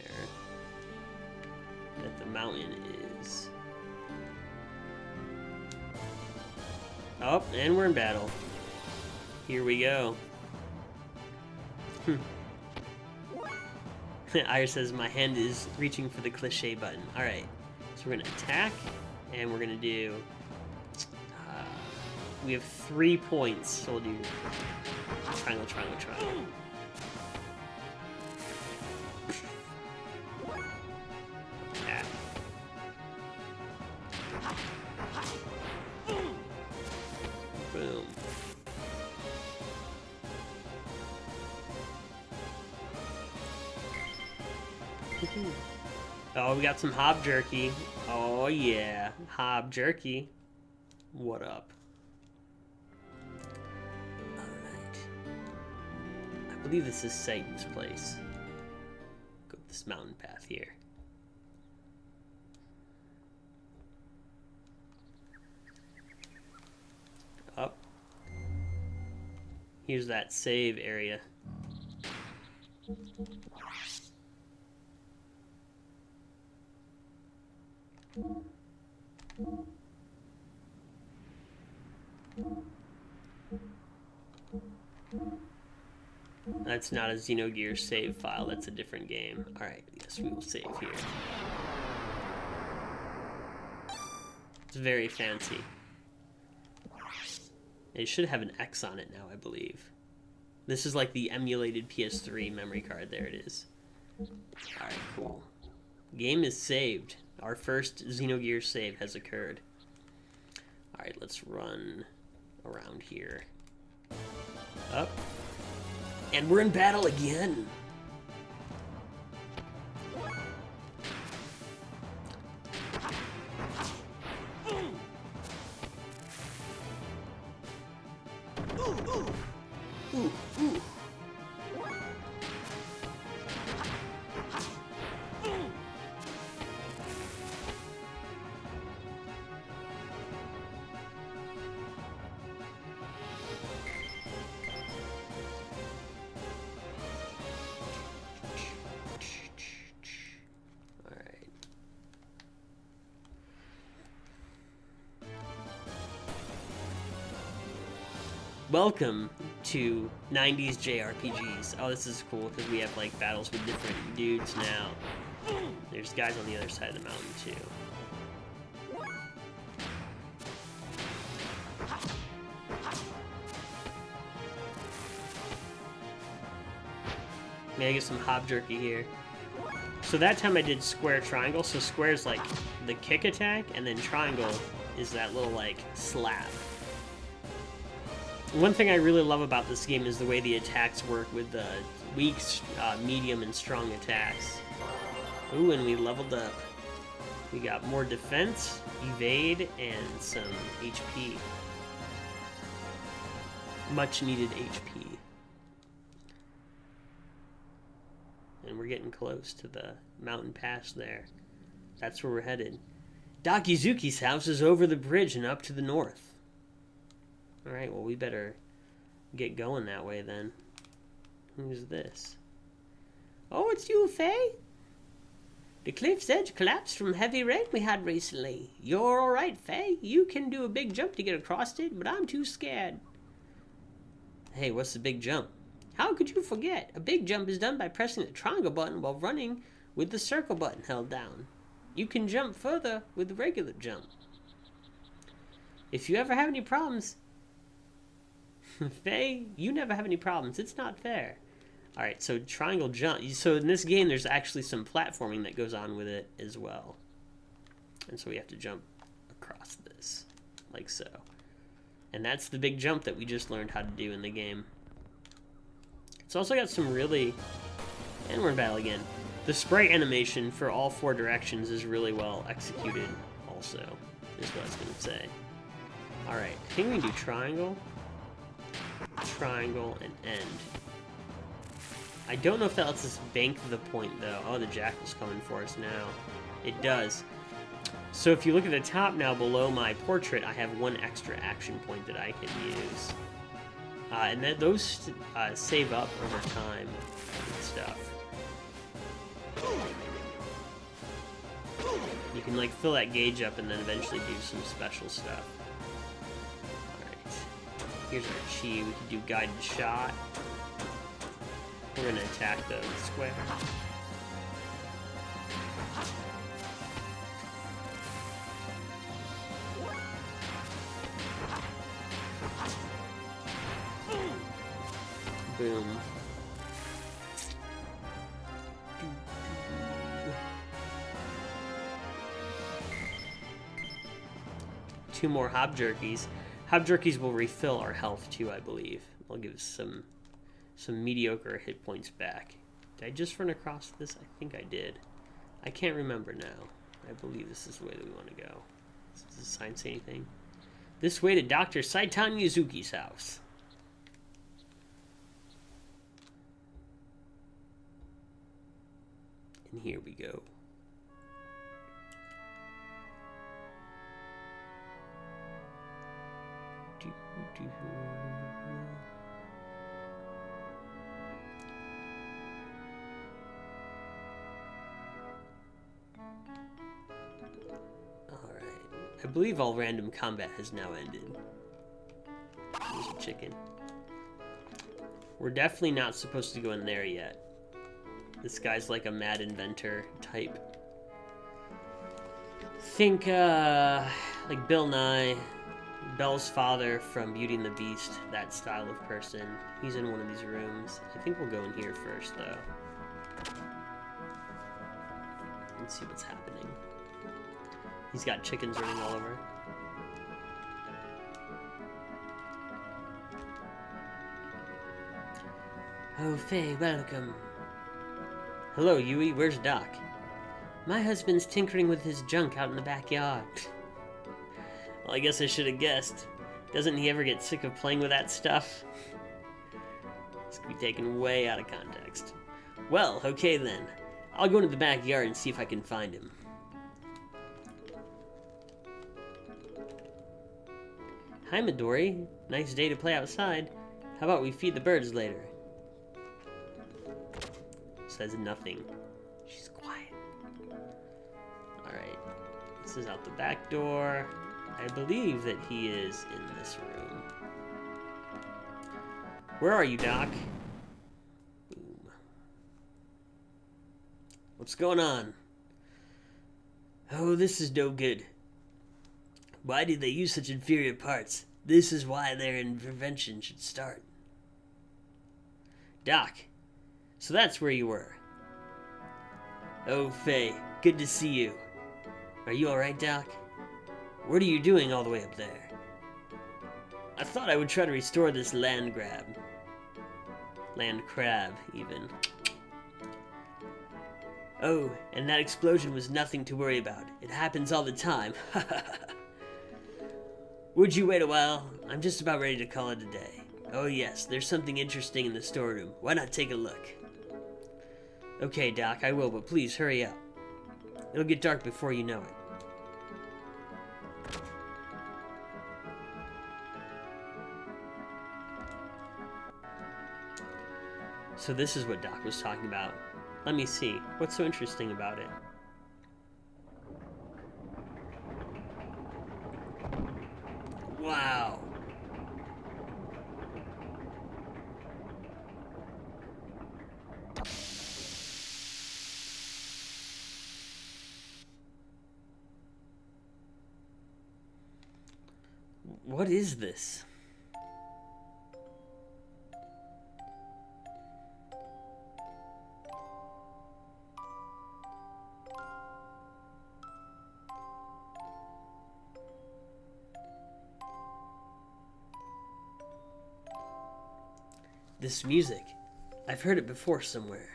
That the mountain is. Oh, and we're in battle. Here we go. Ira says my hand is reaching for the cliche button. Alright, so we're gonna attack, and we're gonna do... we have 3 points, so we'll do triangle, triangle, triangle. Attack. Boom. Oh, we got some Hob Jerky. Oh yeah, Hob Jerky. What up? Alright. I believe this is Satan's place. Go up this mountain path here. Up. Here's that save area. That's not a Xenogears save file, that's a different game. Alright, yes, we will save here. It's very fancy. It should have an X on it now, I believe. This is like the emulated PS3 memory card. There it is. Alright, cool. Game is saved. Our first Xenogears save has occurred. Alright, let's run around here. Up. And we're in battle again. Welcome to 90s JRPGs. Oh, this is cool because we have like battles with different dudes now. There's guys on the other side of the mountain too. May I get some Hob Jerky here? So that time I did square triangle. So square is like the kick attack, and then triangle is that little like slap. One thing I really love about this game is the way the attacks work with the weak, medium, and strong attacks. Ooh, and we leveled up. We got more defense, evade, and some HP. Much needed HP. And we're getting close to the mountain pass there. That's where we're headed. Dakizuki's house is over the bridge and up to the north. Alright, well we better get going that way then. Who's this? Oh, it's you, Faye? The cliff's edge collapsed from heavy rain we had recently. You're alright, Faye. You can do a big jump to get across it, but I'm too scared. Hey, what's the big jump? How could you forget? A big jump is done by pressing the triangle button while running with the circle button held down. You can jump further with the regular jump. If you ever have any problems... Faye, you never have any problems. It's not fair. Alright, so triangle jump. So in this game, there's actually some platforming that goes on with it as well. And so we have to jump across this, like so. And that's the big jump that we just learned how to do in the game. It's also got some really... And we're in battle again. The sprite animation for all 4 directions is really well executed also, is what I was going to say. Alright, I think we can do triangle. Triangle, and end. I don't know if that lets us bank the point though. Oh, the jackal's coming for us now. It does. So if you look at the top now below my portrait, I have 1 extra action point that I can use. And those save up over time and stuff. You can like fill that gauge up and then eventually do some special stuff. Alright. Here's our chi. We can do guided shot. We're gonna attack the square. Boom. Two more hop jerkies. Hop jerkies will refill our health too, I believe. I'll give us some mediocre hit points back. Did I just run across this? I think I did. I can't remember now. I believe this is the way that we want to go. Does the sign say anything? This way to Dr. Saitan Yuzuki's house. And here we go. Alright. I believe all random combat has now ended. There's a chicken. We're definitely not supposed to go in there yet. This guy's like a mad inventor type. Think, like Bill Nye, Belle's father from Beauty and the Beast, that style of person. He's in one of these rooms. I think we'll go in here first, though. Let's see what's happening. He's got chickens running all over. Oh, Faye, welcome. Hello, Yui. Where's Doc? My husband's tinkering with his junk out in the backyard. Well, I guess I should have guessed. Doesn't he ever get sick of playing with that stuff? This could be taken way out of context. Well, okay then. I'll go into the backyard and see if I can find him. Hi, Midori. Nice day to play outside. How about we feed the birds later? Says nothing. She's quiet. Alright. This is out the back door. I believe that he is in this room. Where are you, Doc? Boom. What's going on? Oh, this is no good. Why did they use such inferior parts? This is why their intervention should start. Doc, so that's where you were. Oh, Faye, good to see you. Are you alright, Doc? What are you doing all the way up there? I thought I would try to restore this land grab. Land crab, even. Oh, and that explosion was nothing to worry about. It happens all the time. Would you wait a while? I'm just about ready to call it a day. Oh yes, there's something interesting in the storeroom. Why not take a look? Okay, Doc, I will, but please hurry up. It'll get dark before you know it. So this is what Doc was talking about. Let me see. What's so interesting about it? Wow. What is this? This music. I've heard it before somewhere.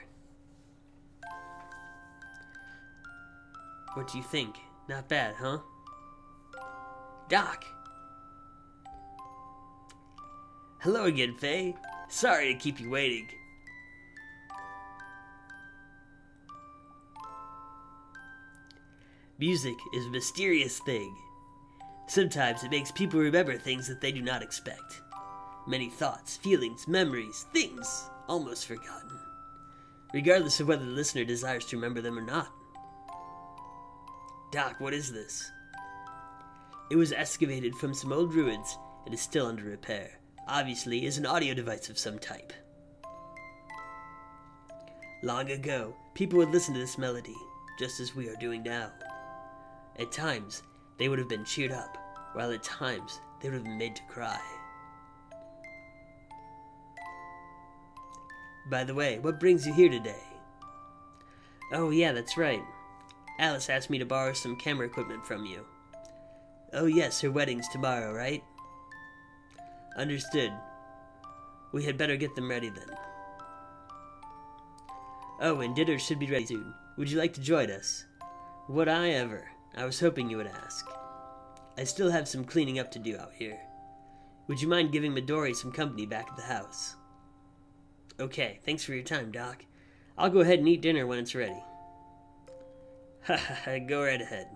What do you think? Not bad, huh? Doc! Hello again, Faye. Sorry to keep you waiting. Music is a mysterious thing. Sometimes it makes people remember things that they do not expect. Many thoughts, feelings, memories, things almost forgotten, regardless of whether the listener desires to remember them or not. Doc, what is this? It was excavated from some old ruins and is still under repair. Obviously, is an audio device of some type. Long ago, people would listen to this melody, just as we are doing now. At times, they would have been cheered up, while at times, they would have been made to cry. By the way, what brings you here today? Oh yeah, that's right. Alice asked me to borrow some camera equipment from you. Oh yes, her wedding's tomorrow, right? Understood. We had better get them ready then. Oh, and dinner should be ready soon. Would you like to join us? Would I ever? I was hoping you would ask. I still have some cleaning up to do out here. Would you mind giving Midori some company back at the house? Okay, thanks for your time, Doc. I'll go ahead and eat dinner when it's ready. Haha, go right ahead.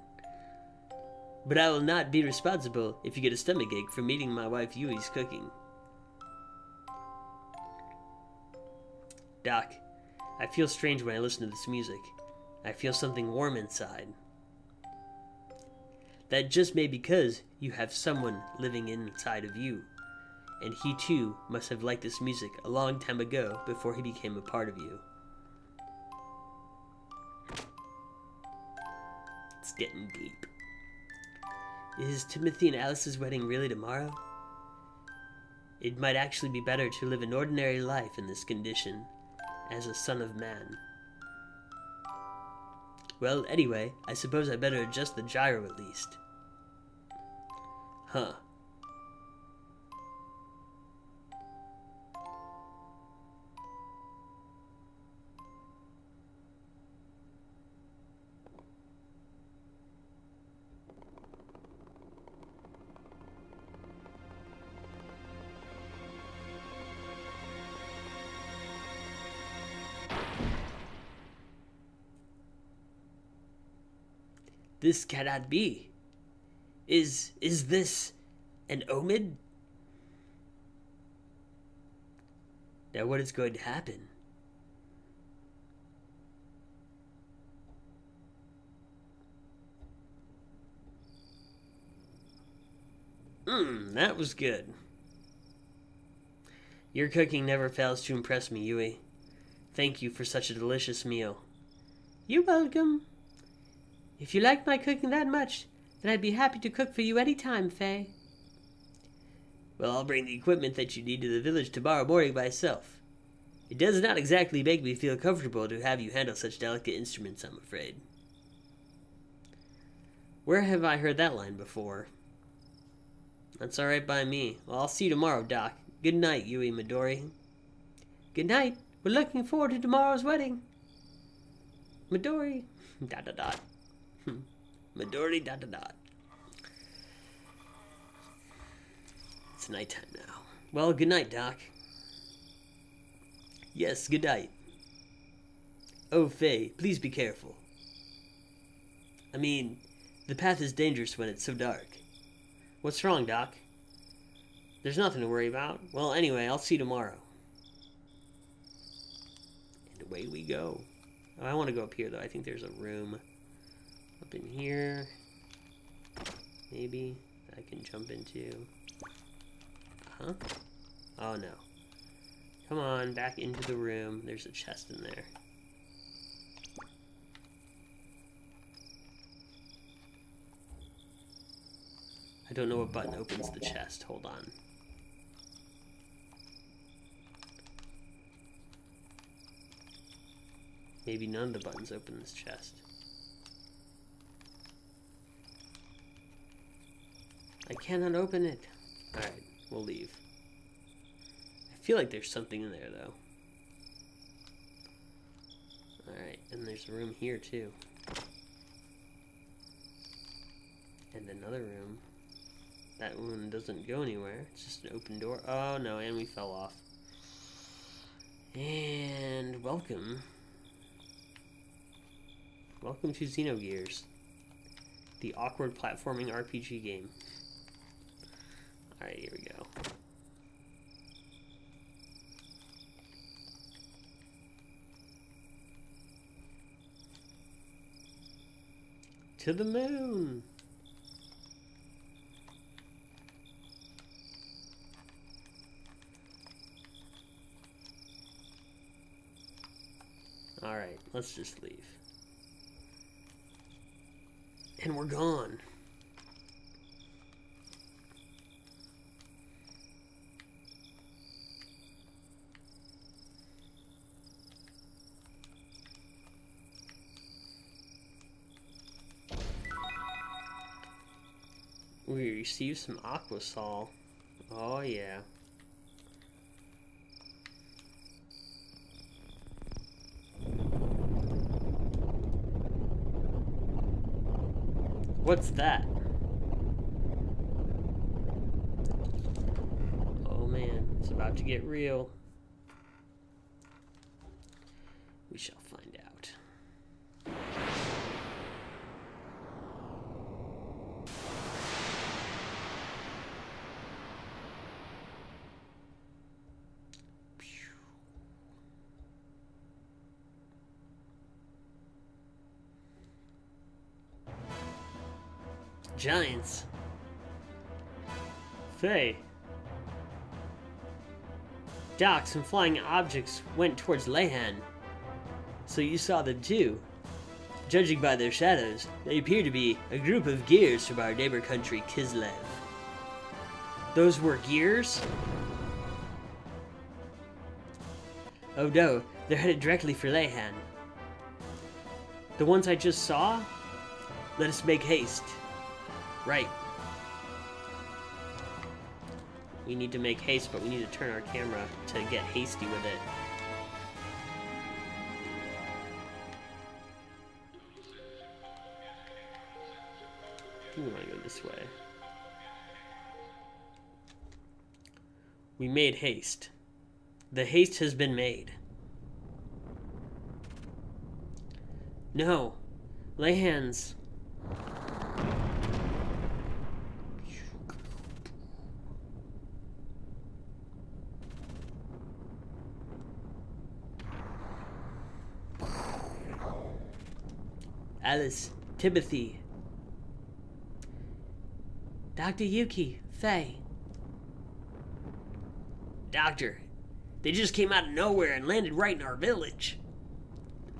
But I will not be responsible if you get a stomachache from eating my wife Yui's cooking. Doc, I feel strange when I listen to this music. I feel something warm inside. That just may be because you have someone living inside of you. And he too must have liked this music a long time ago before he became a part of you. It's getting deep. Is Timothy and Alice's wedding really tomorrow? It might actually be better to live an ordinary life in this condition, as a son of man. Well, anyway, I suppose I better adjust the gyro at least. Huh. This cannot be. Is this an omen? Now what is going to happen? That was good. Your cooking never fails to impress me, Yui. Thank you for such a delicious meal. You're welcome. If you like my cooking that much, then I'd be happy to cook for you any time, Faye. Well, I'll bring the equipment that you need to the village tomorrow morning myself. It does not exactly make me feel comfortable to have you handle such delicate instruments, I'm afraid. Where have I heard that line before? That's alright by me. Well, I'll see you tomorrow, Doc. Good night, Yui Midori. Good night. We're looking forward to tomorrow's wedding. Midori. ... Midori ... It's nighttime now. Well, good night, Doc. Yes, good night. Oh, Faye, please be careful. I mean, the path is dangerous when it's so dark. What's wrong, Doc? There's nothing to worry about. Well, anyway, I'll see you tomorrow. And away we go. Oh, I want to go up here, though. I think there's a room up in here. Maybe I can jump into. Huh? Oh, no. Come on, back into the room. There's a chest in there. I don't know what button opens the chest. Hold on. Maybe none of the buttons open this chest. I cannot open it. Alright, we'll leave. I feel like there's something in there, though. Alright, and there's a room here, too. And another room. That one doesn't go anywhere. It's just an open door. Oh, no, and we fell off. And welcome. Welcome to Xenogears, the awkward platforming RPG game. Alright, here we go. To the moon. Alright, let's just leave. And we're gone. We received some Aquasol. Oh yeah. What's that? Oh man, it's about to get real. We shall find out. Giants. Faye. Doc, some flying objects went towards Lehan. So you saw them too. Judging by their shadows, they appear to be a group of gears from our neighbor country, Kislev. Those were gears? Oh no, they're headed directly for Lehan. The ones I just saw? Let us make haste. Right. We need to make haste, but we need to turn our camera to get hasty with it. We want to go this way. We made haste. The haste has been made. No. Lehan's. Alice, Timothy, Dr. Yuki, Faye. Doctor, they just came out of nowhere and landed right in our village.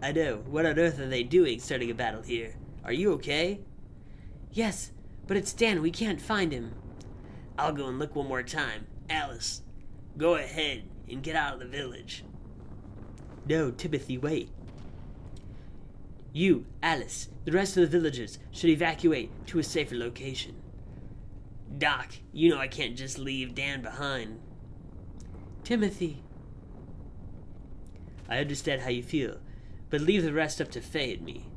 I know. What on earth are they doing starting a battle here? Are you okay? Yes, but it's Dan. We can't find him. I'll go and look one more time. Alice, go ahead and get out of the village. No, Timothy, wait. You, Alice, the rest of the villagers should evacuate to a safer location. Doc, you know I can't just leave Dan behind. Timothy. I understand how you feel, but leave the rest up to Faye and me.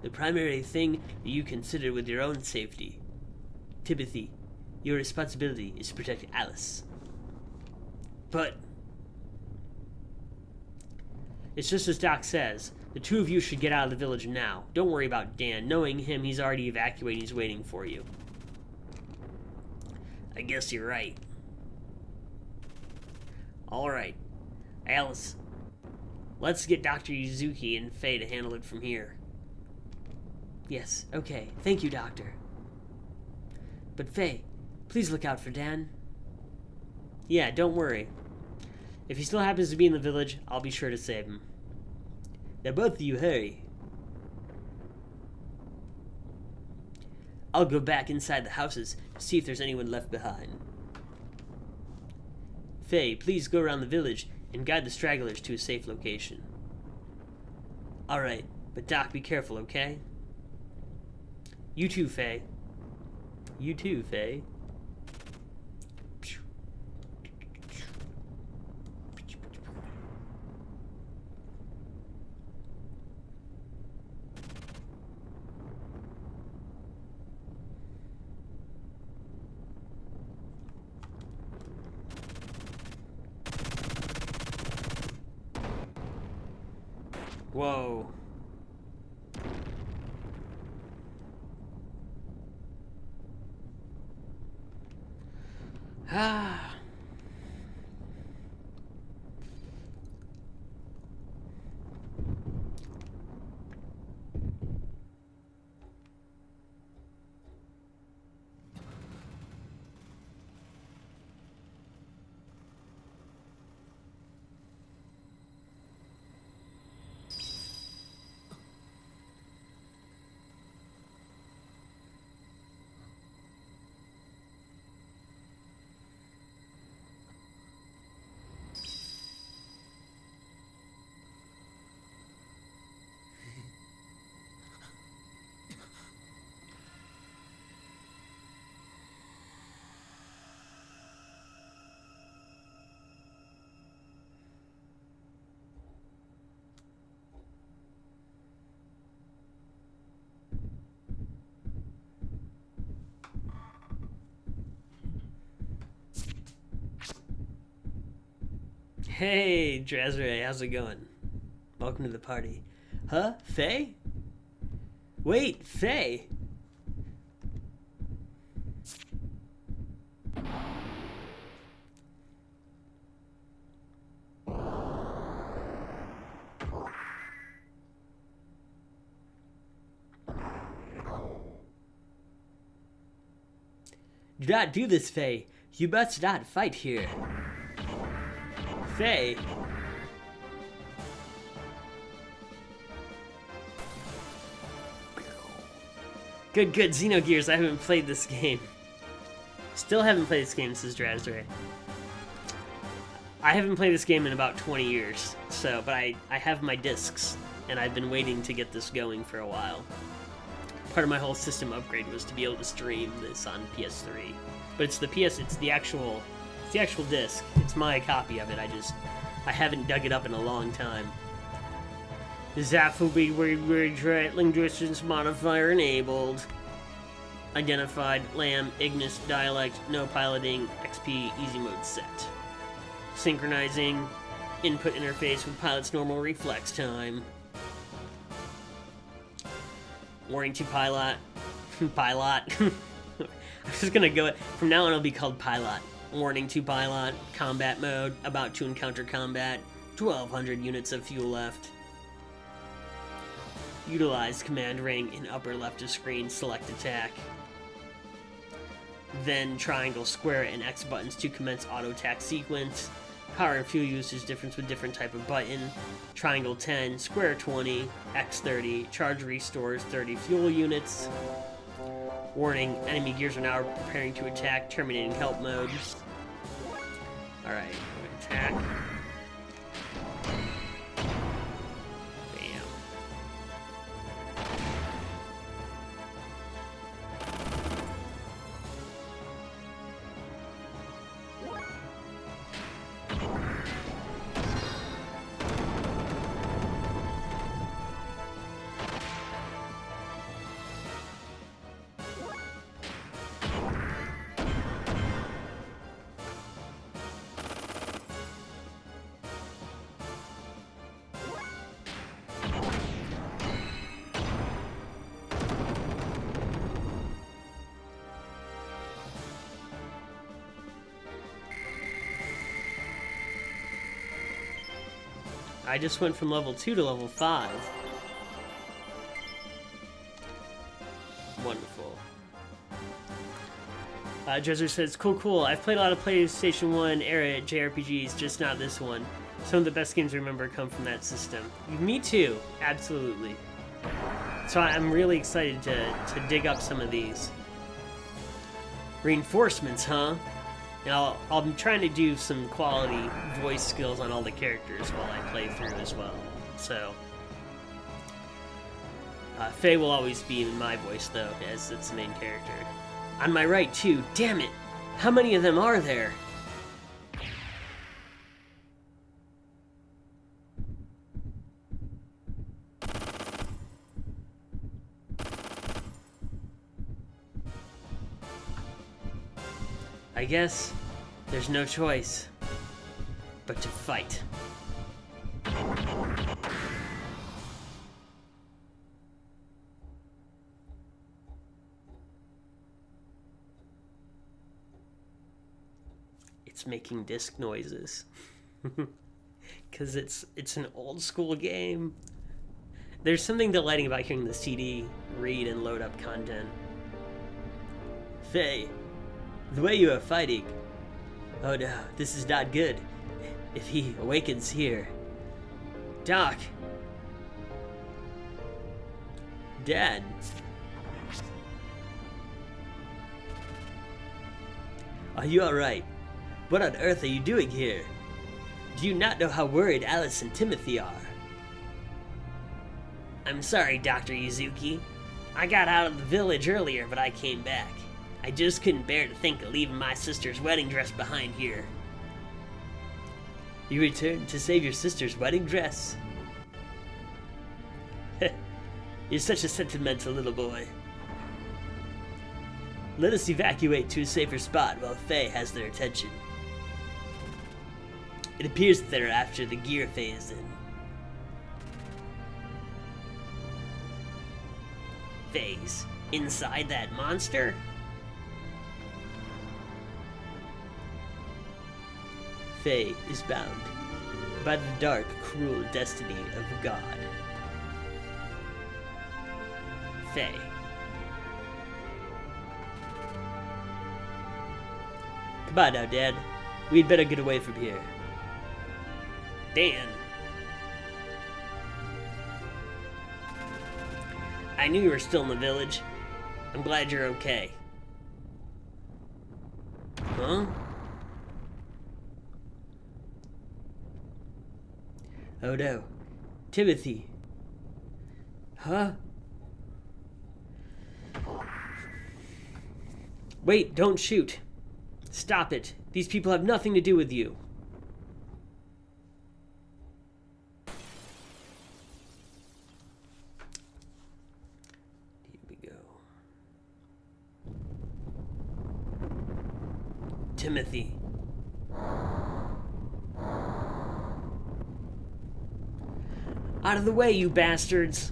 The primary thing that you consider with your own safety. Timothy, your responsibility is to protect Alice. But it's just as Doc says. The two of you should get out of the village now. Don't worry about Dan. Knowing him, he's already evacuating. He's waiting for you. I guess you're right. Alright. Alice, let's get Dr. Yuzuki and Faye to handle it from here. Yes, okay. Thank you, Doctor. But Faye, please look out for Dan. Yeah, don't worry. If he still happens to be in the village, I'll be sure to save him. Now both of you hurry. I'll go back inside the houses to see if there's anyone left behind. Faye, please go around the village and guide the stragglers to a safe location. Alright, but Doc, be careful, okay? You too, Faye. You too, Faye. Whoa. Ah. Hey, Drazray, how's it going? Welcome to the party. Huh? Faye? Wait, Faye? Do not do this, Faye. You must not fight here. Faye. Good, Xenogears, I haven't played this game. Still haven't played this game, says Drazray. I haven't played this game in about 20 years, so, but I have my discs, and I've been waiting to get this going for a while. Part of my whole system upgrade was to be able to stream this on PS3. But it's the actual disc. It's my copy of it. I haven't dug it up in a long time. Zaphobie rattling distance modifier enabled. Identified Lamb Ignis dialect no piloting XP easy mode set. Synchronizing input interface with pilot's normal reflex time. Warning to pilot. Pilot. I'm just gonna go. From now on, it'll be called Pilot. Warning to pilot. Combat mode. About to encounter combat. 1,200 units of fuel left. Utilize command ring in upper left of screen. Select attack. Then triangle, square, and X buttons to commence auto attack sequence. Power and fuel usage difference with different type of button. Triangle 10, square 20, X 30, charge restores 30 fuel units. Warning, enemy gears are now preparing to attack, terminating help mode. Alright, attack. Bam. I just went from level 2 to level 5. Wonderful. Dresser says, cool. I've played a lot of PlayStation 1 era JRPGs, just not this one. Some of the best games I remember come from that system. Me too, absolutely. So I'm really excited to dig up some of these. Reinforcements, huh? And I'll be trying to do some quality voice skills on all the characters while I play through as well. So, Faye will always be in my voice, though, as it's the main character. On my right, too. Damn it! How many of them are there? I guess there's no choice but to fight. It's making disc noises. Cause it's an old school game. There's something delighting about hearing the CD read and load up content. Faye, the way you are fighting. Oh no, this is not good. If he awakens here. Doc. Dad. Are you alright? What on earth are you doing here? Do you not know how worried Alice and Timothy are? I'm sorry, Dr. Yuzuki. I got out of the village earlier, but I came back. I just couldn't bear to think of leaving my sister's wedding dress behind here. You returned to save your sister's wedding dress? You're such a sentimental little boy. Let us evacuate to a safer spot while Faye has their attention. It appears that they're after the gear phase in. Phase? Inside that monster? Faye is bound by the dark, cruel destiny of God. Faye. Come on now, Dad. We'd better get away from here. Dan. I knew you were still in the village. I'm glad you're okay. Huh? Oh no. Timothy. Huh? Wait, don't shoot. Stop it. These people have nothing to do with you. Here we go. Timothy. Out of the way, you bastards!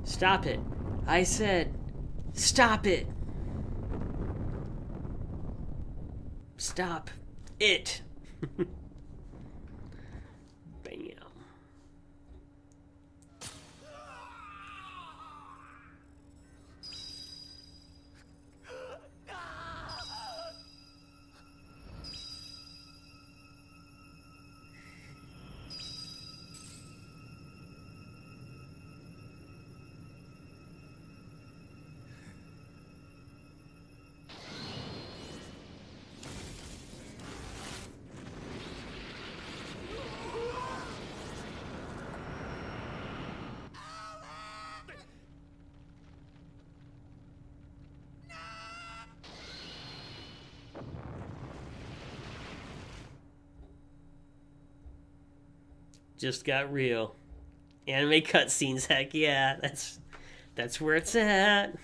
Stop it. I said, stop it. Stop it. Bam. Just got real. Anime cutscenes, heck yeah, that's where it's at.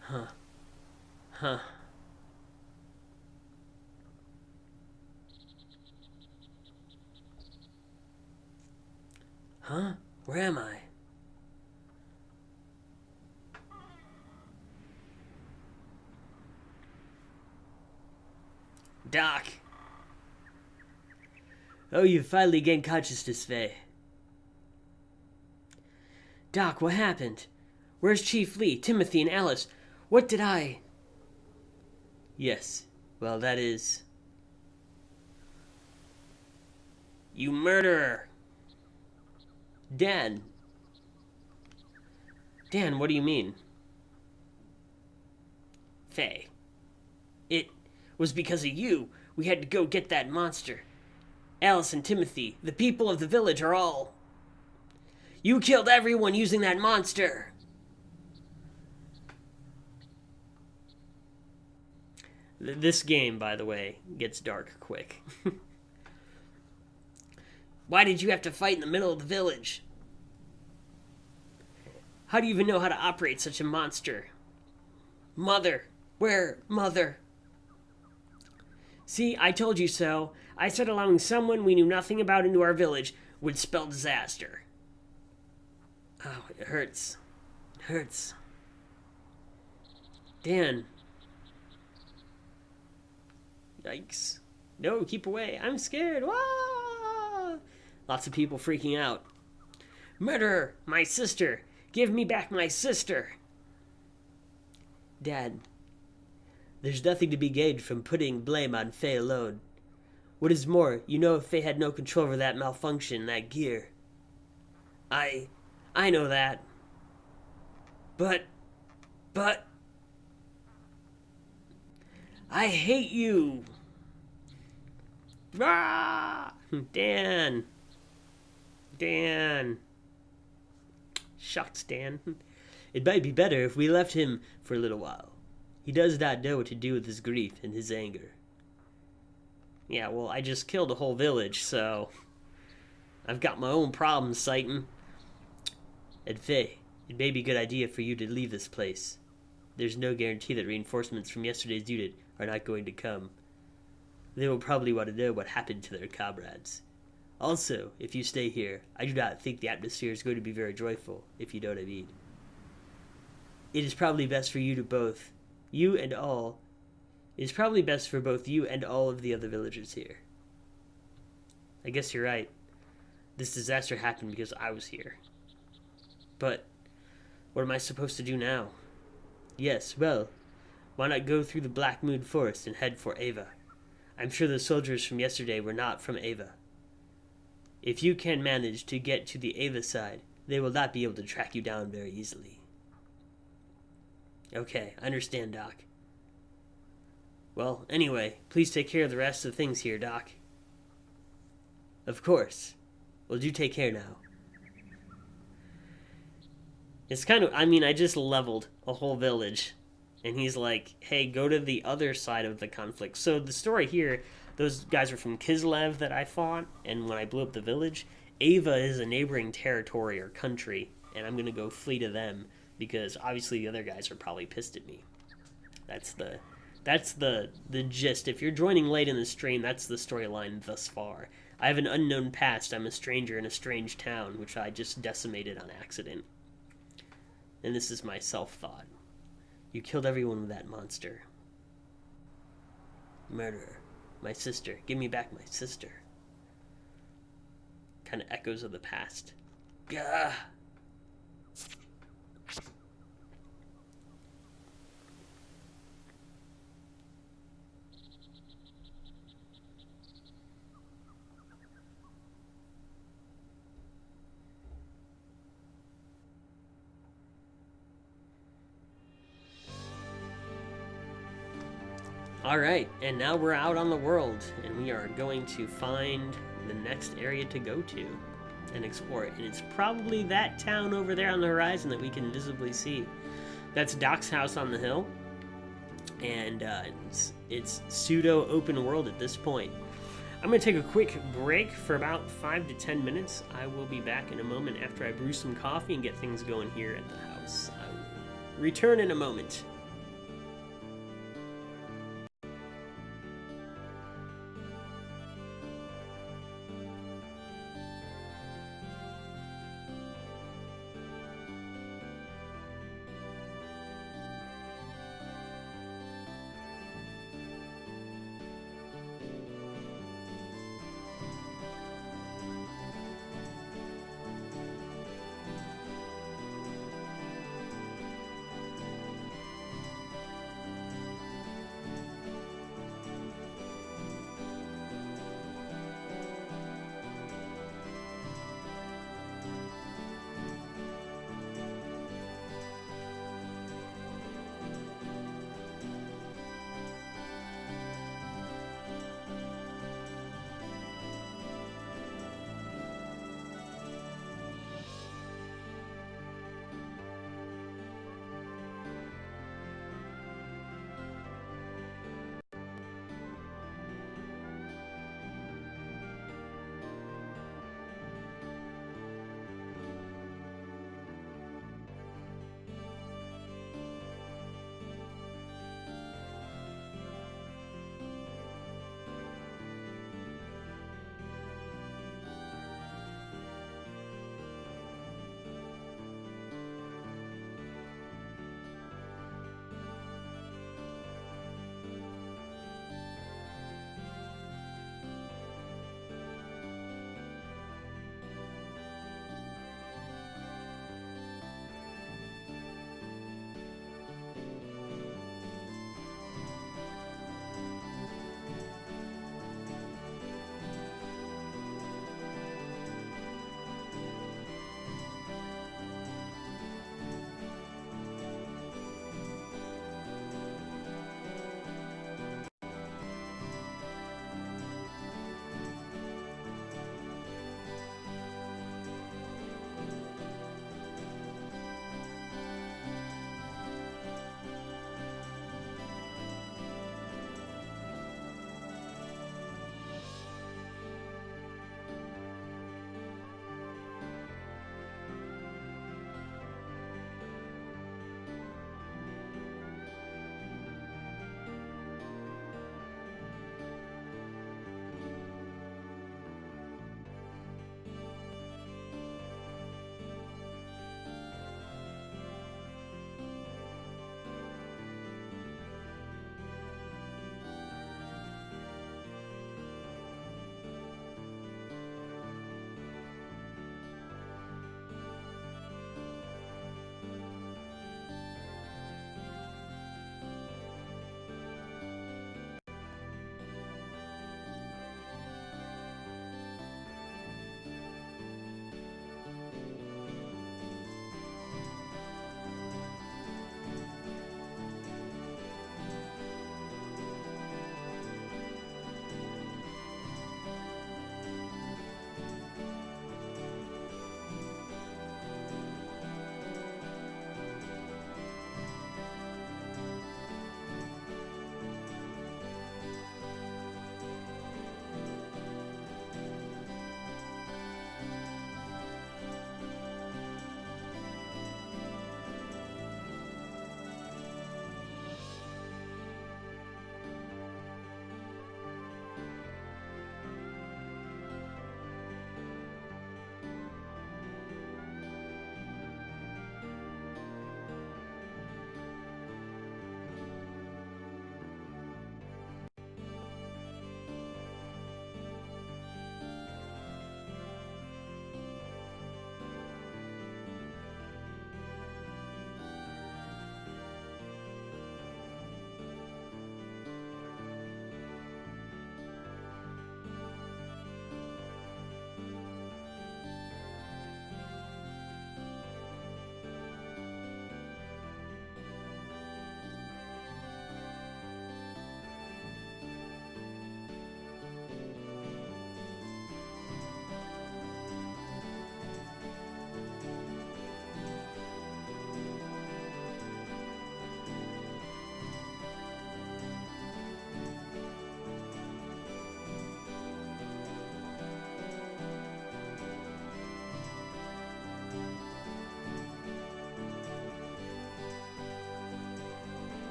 Huh. Huh. Huh? Where am I? Doc. Oh, you've finally gained consciousness, Faye. Doc, what happened? Where's Chief Lee, Timothy, and Alice? What did I... Yes, well, that is... You murderer! Dan. Dan, what do you mean? Faye. It was because of you. We had to go get that monster. Alice and Timothy, the people of the village are all... You killed everyone using that monster! This game, by the way, gets dark quick. Why did you have to fight in the middle of the village? How do you even know how to operate such a monster? Mother! Where, Mother? See, I told you so. I said allowing someone we knew nothing about into our village would spell disaster. Oh, it hurts. It hurts. Dan. Yikes. No, keep away. I'm scared. Wah! Lots of people freaking out. Murderer! My sister! Give me back my sister! Dad. There's nothing to be gained from putting blame on Faye alone. What is more, you know Faye had no control over that malfunction, that gear. I know that. But... I hate you! Ah! Dan. Shucks, Dan. It might be better if we left him for a little while. He does not know what to do with his grief and his anger. Yeah, well, I just killed a whole village, so I've got my own problems, Satan. And Faye, it may be a good idea for you to leave this place. There's no guarantee that reinforcements from yesterday's unit are not going to come. They will probably want to know what happened to their comrades. Also, if you stay here, I do not think the atmosphere is going to be very joyful, if you know what I mean. It is probably best for you both of the other villagers here. I guess you're right. This disaster happened because I was here. But what am I supposed to do now? Yes, well, why not go through the Black Moon Forest and head for Ava? I'm sure the soldiers from yesterday were not from Ava. If you can manage to get to the Ava side, they will not be able to track you down very easily. Okay, I understand, Doc. Well, anyway, please take care of the rest of the things here, Doc. Of course. Well, do take care now. It's kind of, I just leveled a whole village. And he's like, hey, go to the other side of the conflict. So the story here, those guys are from Kislev that I fought. And when I blew up the village, Ava is a neighboring territory or country. And I'm going to go flee to them. Because obviously the other guys are probably pissed at me. That's the gist. If you're joining late in the stream, that's the storyline thus far. I have an unknown past. I'm a stranger in a strange town, which I just decimated on accident. And this is my self-thought. You killed everyone with that monster. Murderer. My sister. Give me back my sister. Kind of echoes of the past. Gah! Alright, and now we're out on the world, and we are going to find the next area to go to and explore it. And it's probably that town over there on the horizon that we can visibly see. That's Doc's house on the hill, and it's pseudo open world at this point. I'm going to take a quick break for about 5 to 10 minutes. I will be back in a moment after I brew some coffee and get things going here at the house. I will return in a moment.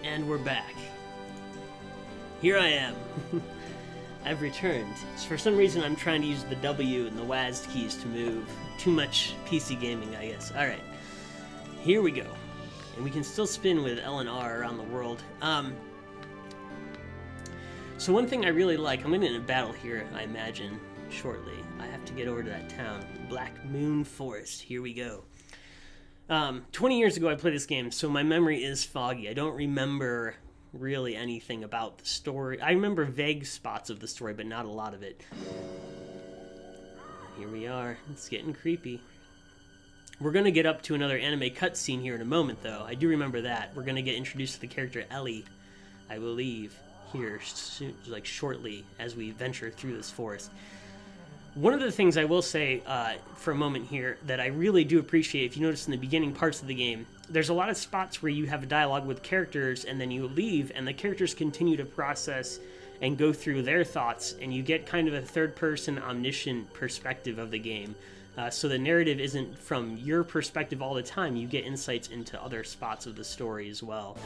And we're back. Here I am. I've returned. For some reason, I'm trying to use the W and the WASD keys to move. Too much PC gaming, I guess. Alright. Here we go. And we can still spin with L and R around the world. So one thing I really like, I'm going to get in a battle here, I imagine, shortly. I have to get over to that town. Black Moon Forest. Here we go. 20 years ago I played this game, so my memory is foggy. I don't remember really anything about the story. I remember vague spots of the story, but not a lot of it. Here we are. It's getting creepy. We're going to get up to another anime cutscene here in a moment, though. I do remember that. We're going to get introduced to the character Ellie, I believe, here soon, like shortly as we venture through this forest. One of the things I will say for a moment here that I really do appreciate, if you notice in the beginning parts of the game, there's a lot of spots where you have a dialogue with characters and then you leave and the characters continue to process and go through their thoughts, and you get kind of a third-person omniscient perspective of the game. So the narrative isn't from your perspective all the time. You get insights into other spots of the story as well,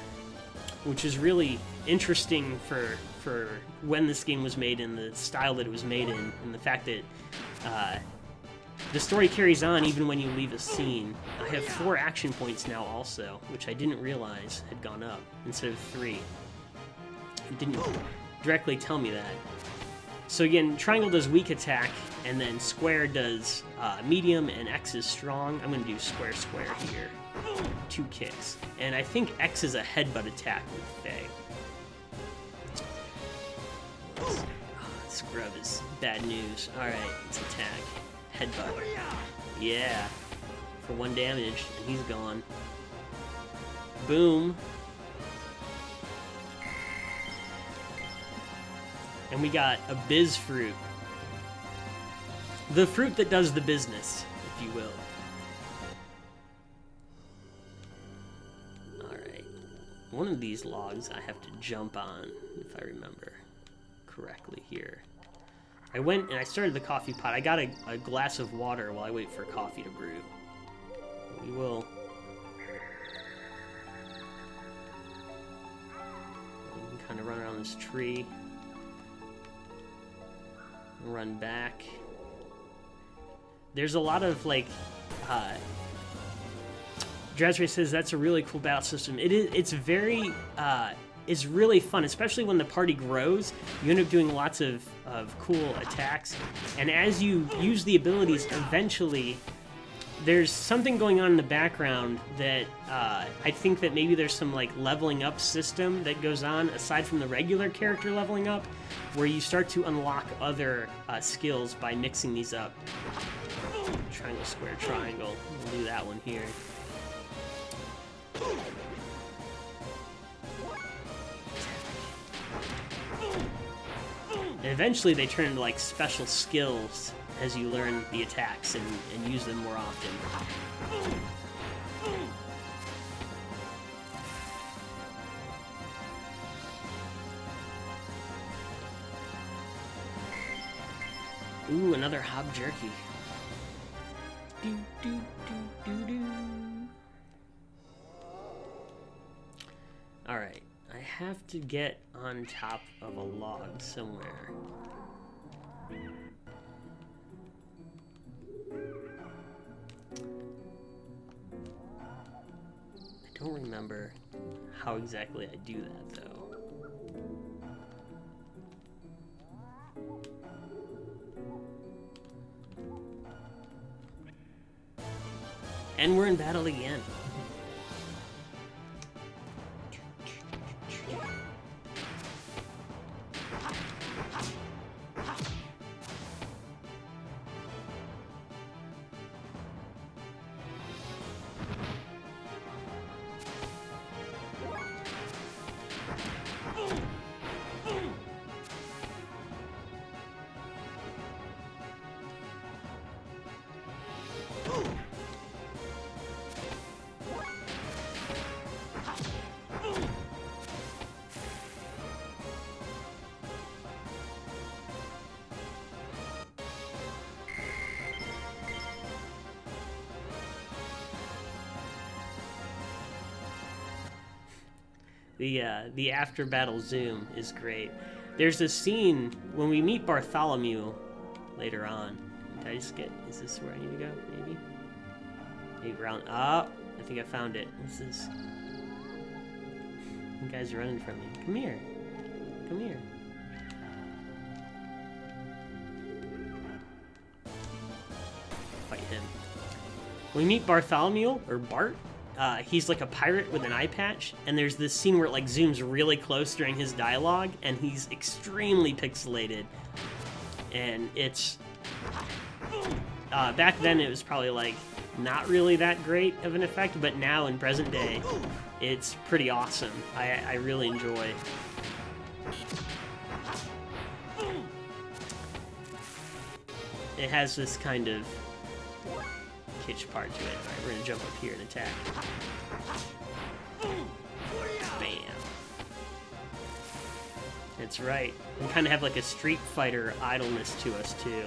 which is really interesting for when this game was made and the style that it was made in, and the fact that the story carries on even when you leave a scene. I have 4 action points now also, which I didn't realize had gone up instead of 3. It didn't directly tell me that. So again, triangle does weak attack, and then square does medium, and X is strong. I'm going to do square here. 2 kicks. And I think X is a headbutt attack with Faye. Scrub is bad news. Alright, let's attack. Headbutt. Yeah. For 1 damage, and he's gone. Boom. And we got a Biz Fruit. The fruit that does the business, if you will. Alright. One of these logs I have to jump on, if I remember correctly here. I went and I started the coffee pot. I got a glass of water while I wait for coffee to brew. We will. We can kind of run around this tree. Run back. There's a lot of like Drazray says that's a really cool battle system. It's very it's really fun, especially when the party grows. You end up doing lots of cool attacks, and as you use the abilities, eventually there's something going on in the background that I think that maybe there's some like leveling up system that goes on aside from the regular character leveling up, where you start to unlock other skills by mixing these up. Triangle, square, triangle. We'll do that one here. And eventually they turn into like special skills as you learn the attacks and use them more often. Ooh, another Hob Jerky. Do, do, do, do, do. Alright, I have to get on top of a log somewhere. I don't remember how exactly I do that, though. And we're in battle again. The after battle zoom is great. There's a scene when we meet Bartholomew later on. Did I just get? Is this where I need to go? Maybe. Maybe round. Oh, I think I found it. What's this? You guys are running from me. Come here. Come here. Fight him. When we meet Bartholomew, or Bart, he's like a pirate with an eye patch, and there's this scene where it like zooms really close during his dialogue, and he's extremely pixelated. And it's... back then it was probably like not really that great of an effect, but now in present day, it's pretty awesome. I really enjoy. It has this kind of kitsch part to it. Alright, we're gonna jump up here and attack. Bam. That's right. We kind of have like a Street Fighter idleness to us too.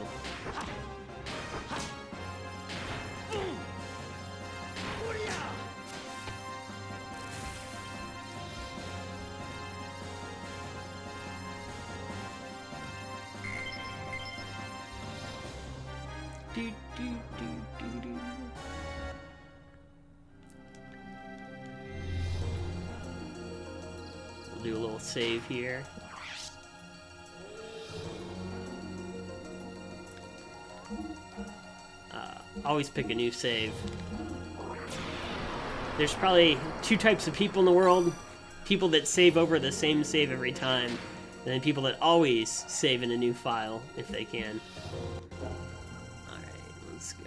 We'll do a little save here. Always pick a new save. There's probably two types of people in the world. People that save over the same save every time, and then people that always save in a new file if they can. Alright, let's go.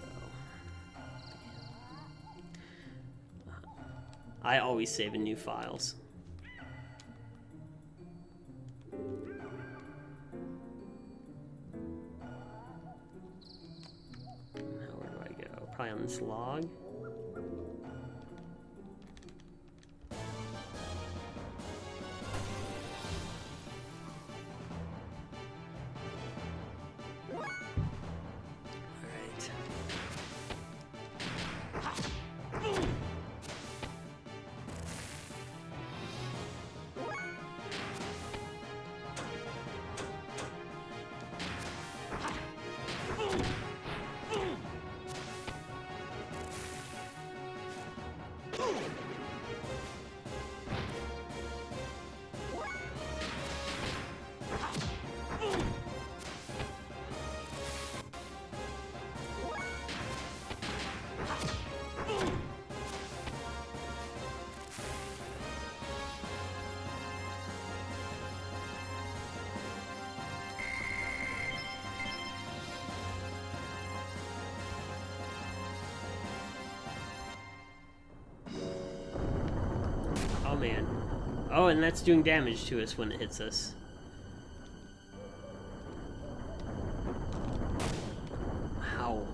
I always save in new files. Probably on this log. Oh man. Oh, and that's doing damage to us when it hits us. Wow.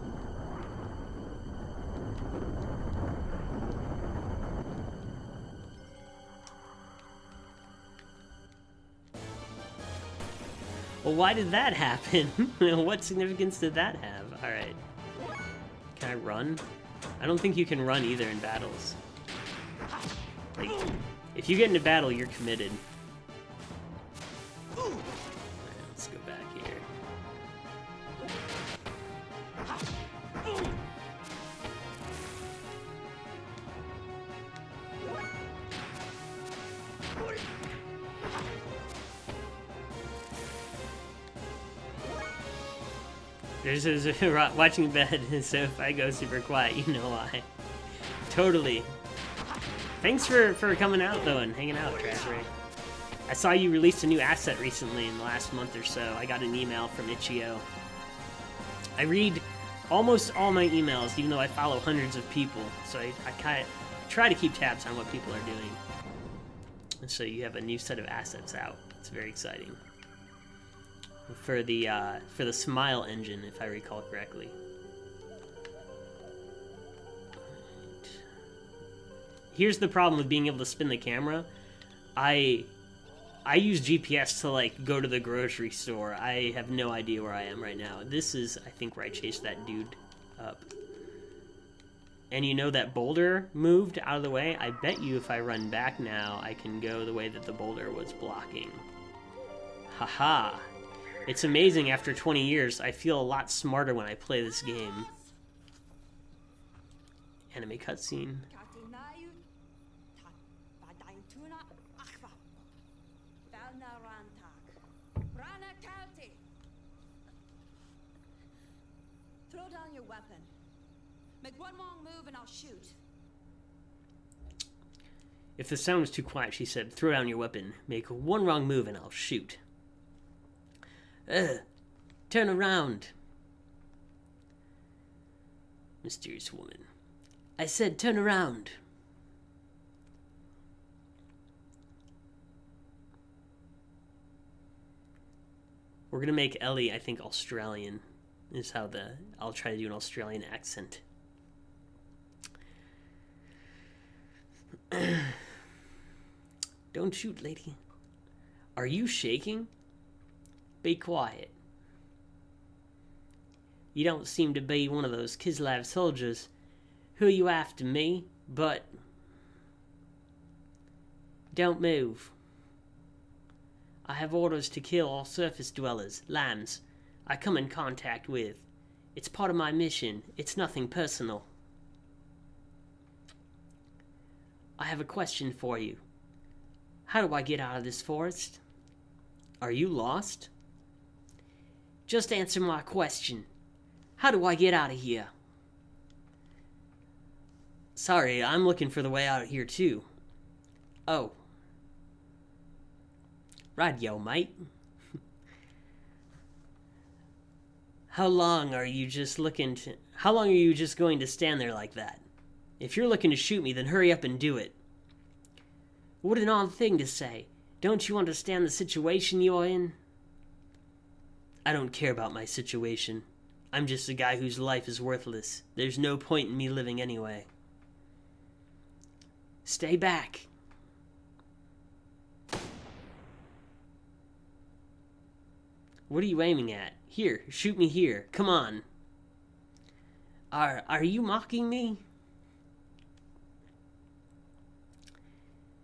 Well, why did that happen? What significance did that have? Alright. Can I run? I don't think you can run either in battles. Like, if you get into battle, you're committed. Alright, let's go back here. There's watching bed, so if I go super quiet, you know why. Totally. Thanks for coming out, though, and hanging out, TigerJ. I saw you released a new asset recently in the last month or so. I got an email from Itch.io. I read almost all my emails, even though I follow hundreds of people, so I kind of try to keep tabs on what people are doing. And so you have a new set of assets out. It's very exciting. For the Smile engine, if I recall correctly. Here's the problem with being able to spin the camera. I use GPS to like go to the grocery store. I have no idea where I am right now. This is, I think, where I chased that dude up. And you know that boulder moved out of the way? I bet you if I run back now, I can go the way that the boulder was blocking. Haha. It's amazing, after 20 years, I feel a lot smarter when I play this game. Anime cutscene. Throw down your weapon. Make one wrong move and I'll shoot. If the sound was too quiet, she said, throw down your weapon. Make one wrong move and I'll shoot. Turn around. Mysterious woman. I said turn around. We're gonna make Ellie, I think, Australian. Is how I'll try to do an Australian accent. Don't shoot, lady. Are you shaking? Be quiet. You don't seem to be one of those Kislev soldiers. Who are you after, me? But don't move. I have orders to kill all surface dwellers, lambs, I come in contact with. It's part of my mission. It's nothing personal. I have a question for you. How do I get out of this forest? Are you lost? Just answer my question. How do I get out of here? Sorry, I'm looking for the way out of here too. Oh. Radio, mate. How long are you just going to stand there like that? If you're looking to shoot me, then hurry up and do it. What an odd thing to say. Don't you understand the situation you're in? I don't care about my situation. I'm just a guy whose life is worthless. There's no point in me living anyway. Stay back. What are you aiming at? Here, shoot me here. Come on. Are you mocking me?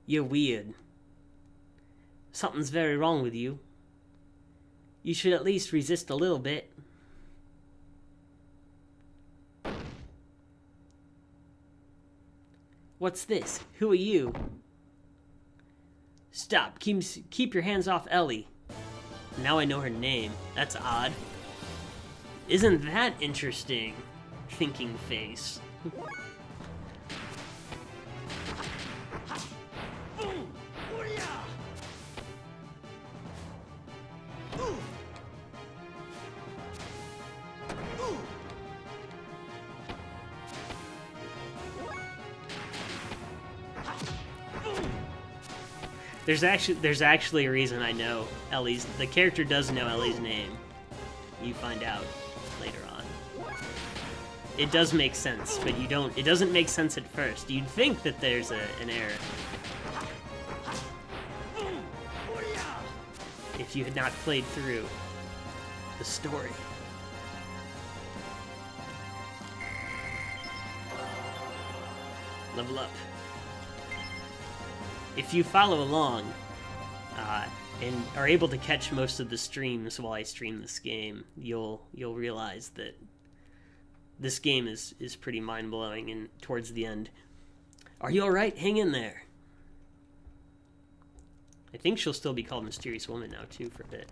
You're weird. Something's very wrong with you. You should at least resist a little bit. What's this? Who are you? Stop. Keep your hands off Ellie. Now I know her name. That's odd. Isn't that interesting? Thinking face. There's actually a reason I know the character does know Ellie's name. You find out later on. It does make sense, but it doesn't make sense at first. You'd think that there's an error. If you had not played through the story. Level up. If you follow along and are able to catch most of the streams while I stream this game, you'll realize that this game is pretty mind-blowing and towards the end. Are you alright? Hang in there. I think she'll still be called Mysterious Woman now, too, for a bit.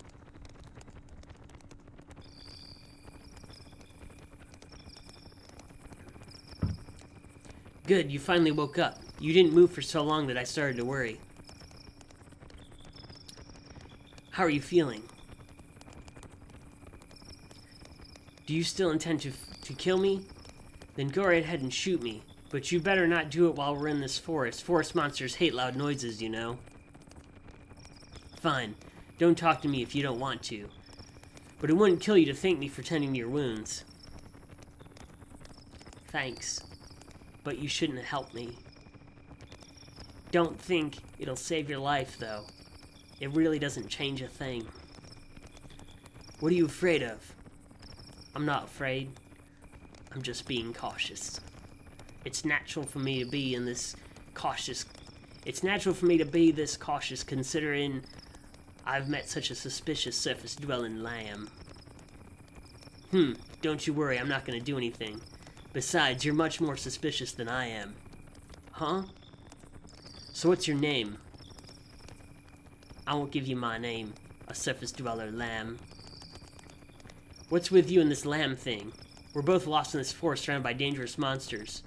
Good, you finally woke up. You didn't move for so long that I started to worry. How are you feeling? Do you still intend to kill me? Then go right ahead and shoot me. But you better not do it while we're in this forest. Forest monsters hate loud noises, you know. Fine. Don't talk to me if you don't want to. But it wouldn't kill you to thank me for tending to your wounds. Thanks. But you shouldn't have helped me. Don't think it'll save your life, though. It really doesn't change a thing. What are you afraid of? I'm not afraid. I'm just being cautious. It's natural for me to be this cautious considering I've met such a suspicious surface-dwelling lamb. Don't you worry, I'm not gonna do anything. Besides, you're much more suspicious than I am. Huh? So what's your name? I won't give you my name, a surface-dweller lamb. What's with you and this lamb thing? We're both lost in this forest surrounded by dangerous monsters.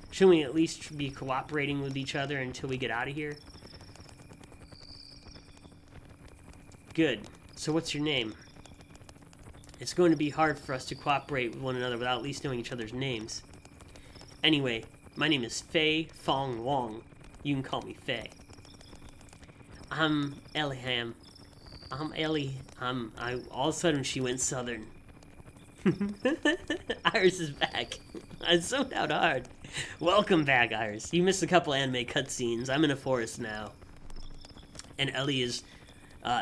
Shouldn't we at least be cooperating with each other until we get out of here? Good. So what's your name? It's going to be hard for us to cooperate with one another without at least knowing each other's names. Anyway, my name is Fei Fong Wong. You can call me Fei. I'm Eliham. All of a sudden she went southern. Iris is back. I zoned out hard. Welcome back, Iris. You missed a couple anime cutscenes. I'm in a forest now. And Ellie is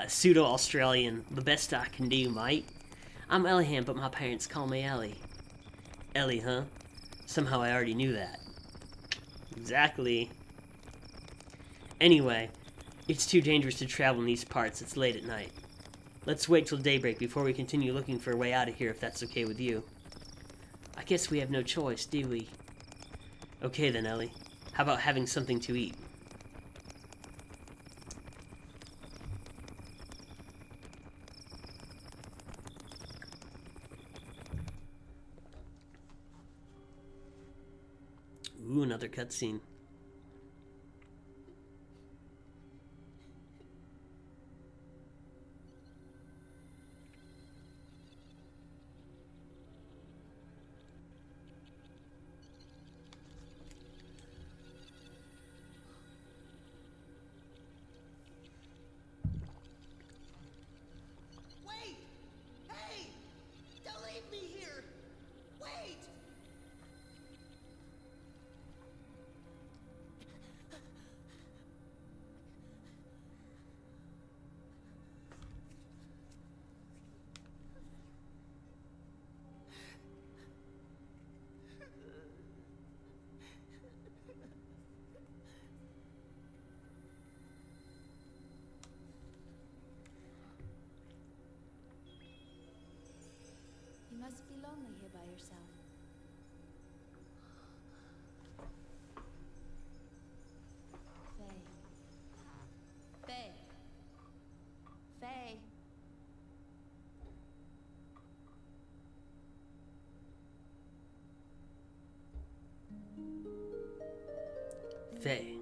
pseudo-Australian. The best I can do, mate. I'm Eliham, but my parents call me Ellie. Ellie, huh? Somehow I already knew that. Exactly. Anyway, it's too dangerous to travel in these parts. It's late at night. Let's wait till daybreak before we continue looking for a way out of here, if that's okay with you. I guess we have no choice, do we? Okay then, Ellie. How about having something to eat? Ooh, another cutscene. Wait! Hey! Don't leave me here! Wait! You must be lonely here by yourself. Faye. Faye. Faye. Faye.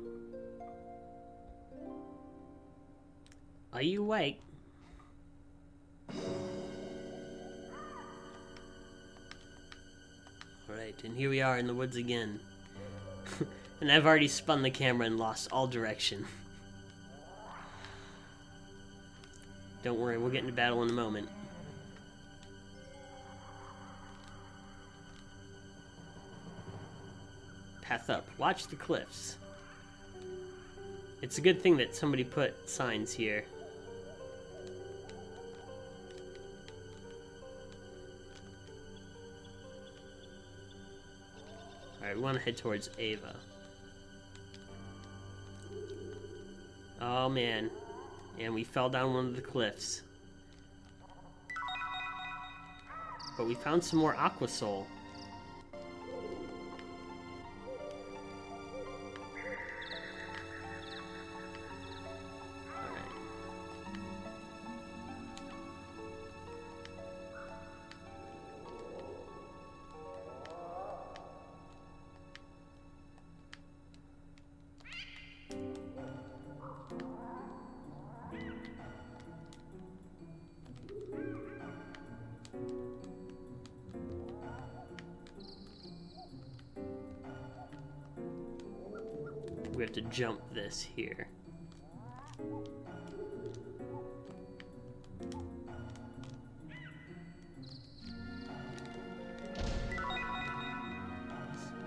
Are you awake? Alright, and here we are in the woods again. And I've already spun the camera and lost all direction. Don't worry, we'll get into battle in a moment. Path up. Watch the cliffs. It's a good thing that somebody put signs here. Alright, we want to head towards Ava. Oh man. And we fell down one of the cliffs. But we found some more Aqua Soul. We have to jump this here.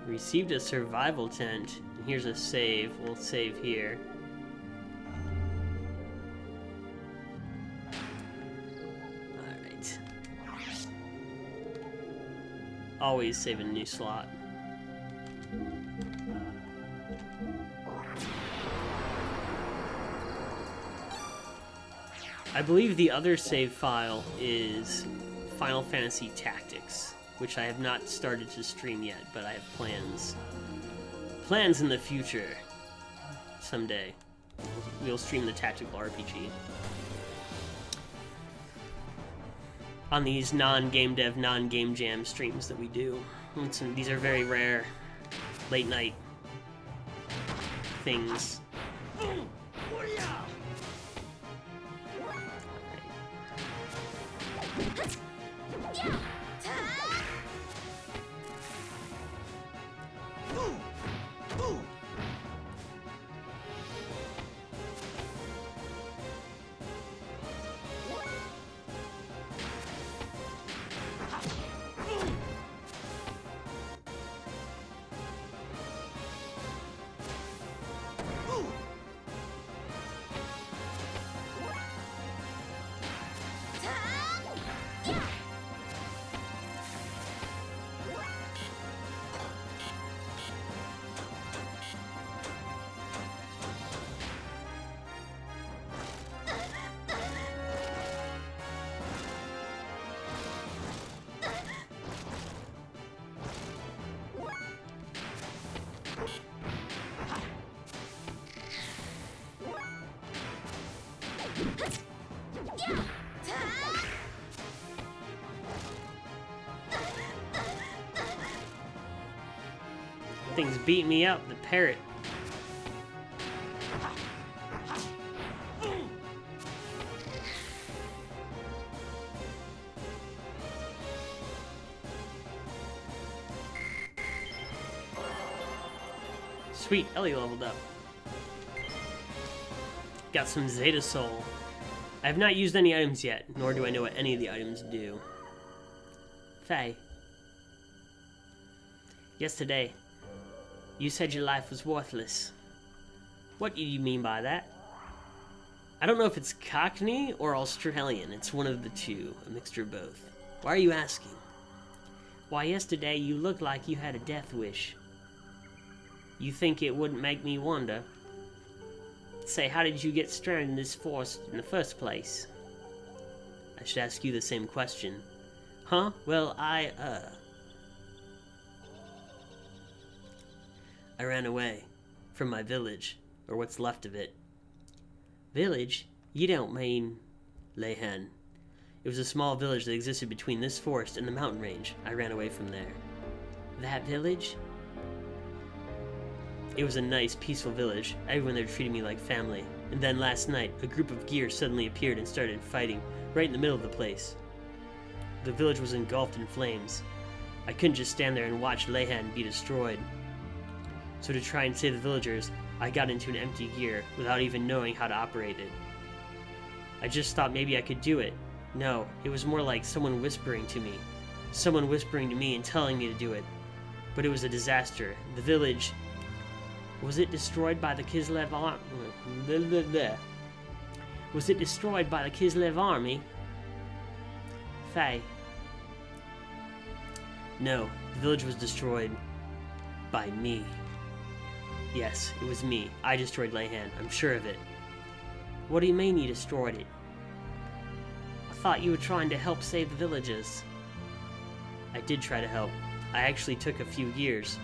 Received a survival tent. Here's a save. We'll save here. Alright. Always save a new slot. I believe the other save file is Final Fantasy Tactics, which I have not started to stream yet, but I have plans. Plans in the future. Someday. We'll stream the tactical RPG. On these non-game dev, non-game jam streams that we do. These are very rare late night things. Thing's beating me up, the parrot. Sweet, Ellie leveled up. Got some Zeta Soul. I have not used any items yet, nor do I know what any of the items do. Faye. Yesterday, you said your life was worthless. What do you mean by that? I don't know if it's Cockney or Australian. It's one of the two, a mixture of both. Why are you asking? Why, yesterday you looked like you had a death wish. You think it wouldn't make me wonder? Say, how did you get stranded in this forest in the first place? I should ask you the same question. Huh? Well, I ran away from my village, or what's left of it. Village? You don't mean... Leyhan. It was a small village that existed between this forest and the mountain range. I ran away from there. That village? It was a nice, peaceful village. Everyone there treated me like family. And then last night, a group of gear suddenly appeared and started fighting, right in the middle of the place. The village was engulfed in flames. I couldn't just stand there and watch Leyhan be destroyed. So to try and save the villagers, I got into an empty gear without even knowing how to operate it. I just thought maybe I could do it. No, it was more like someone whispering to me. Someone whispering to me and telling me to do it. But it was a disaster. The village... Was it destroyed by the Kislev army? Was it destroyed by the Kislev army? Faye. No, the village was destroyed by me. Yes, it was me. I destroyed Leyhan. I'm sure of it. What do you mean you destroyed it? I thought you were trying to help save the villagers. I did try to help. I actually took a few gears.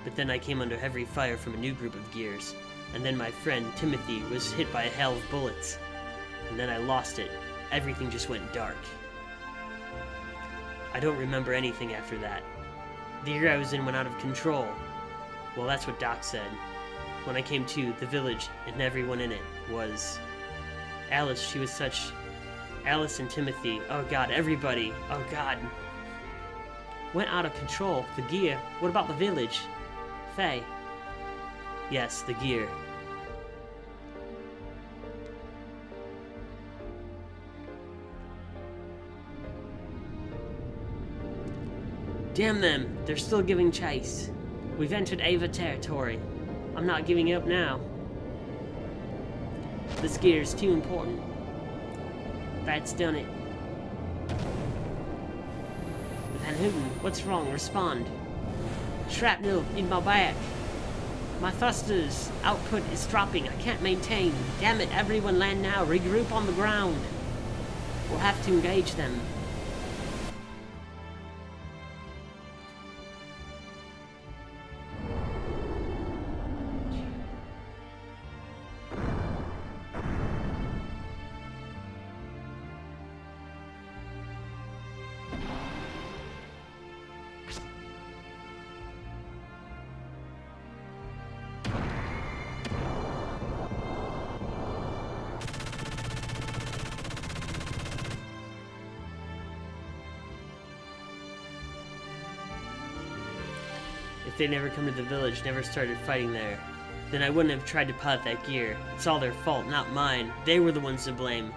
But then I came under heavy fire from a new group of gears. And then my friend, Timothy, was hit by a hail of bullets. And then I lost it. Everything just went dark. I don't remember anything after that. The year I was in went out of control. Well, that's what Doc said. When I came to, the village and everyone in it was... Alice, she was such... Alice and Timothy. Oh God, everybody. Oh God. Went out of control. The gear. What about the village? Faye. Yes, the gear. Damn them! They're still giving chase. We've entered Ava territory. I'm not giving up now. This gear is too important. That's done it. Van Houten, what's wrong? Respond. Shrapnel in my back. My thrusters output is dropping. I can't maintain. Damn it, everyone land now. Regroup on the ground. We'll have to engage them. If they never come to the village, never started fighting there, then I wouldn't have tried to pilot that gear. It's all their fault, not mine. They were the ones to blame.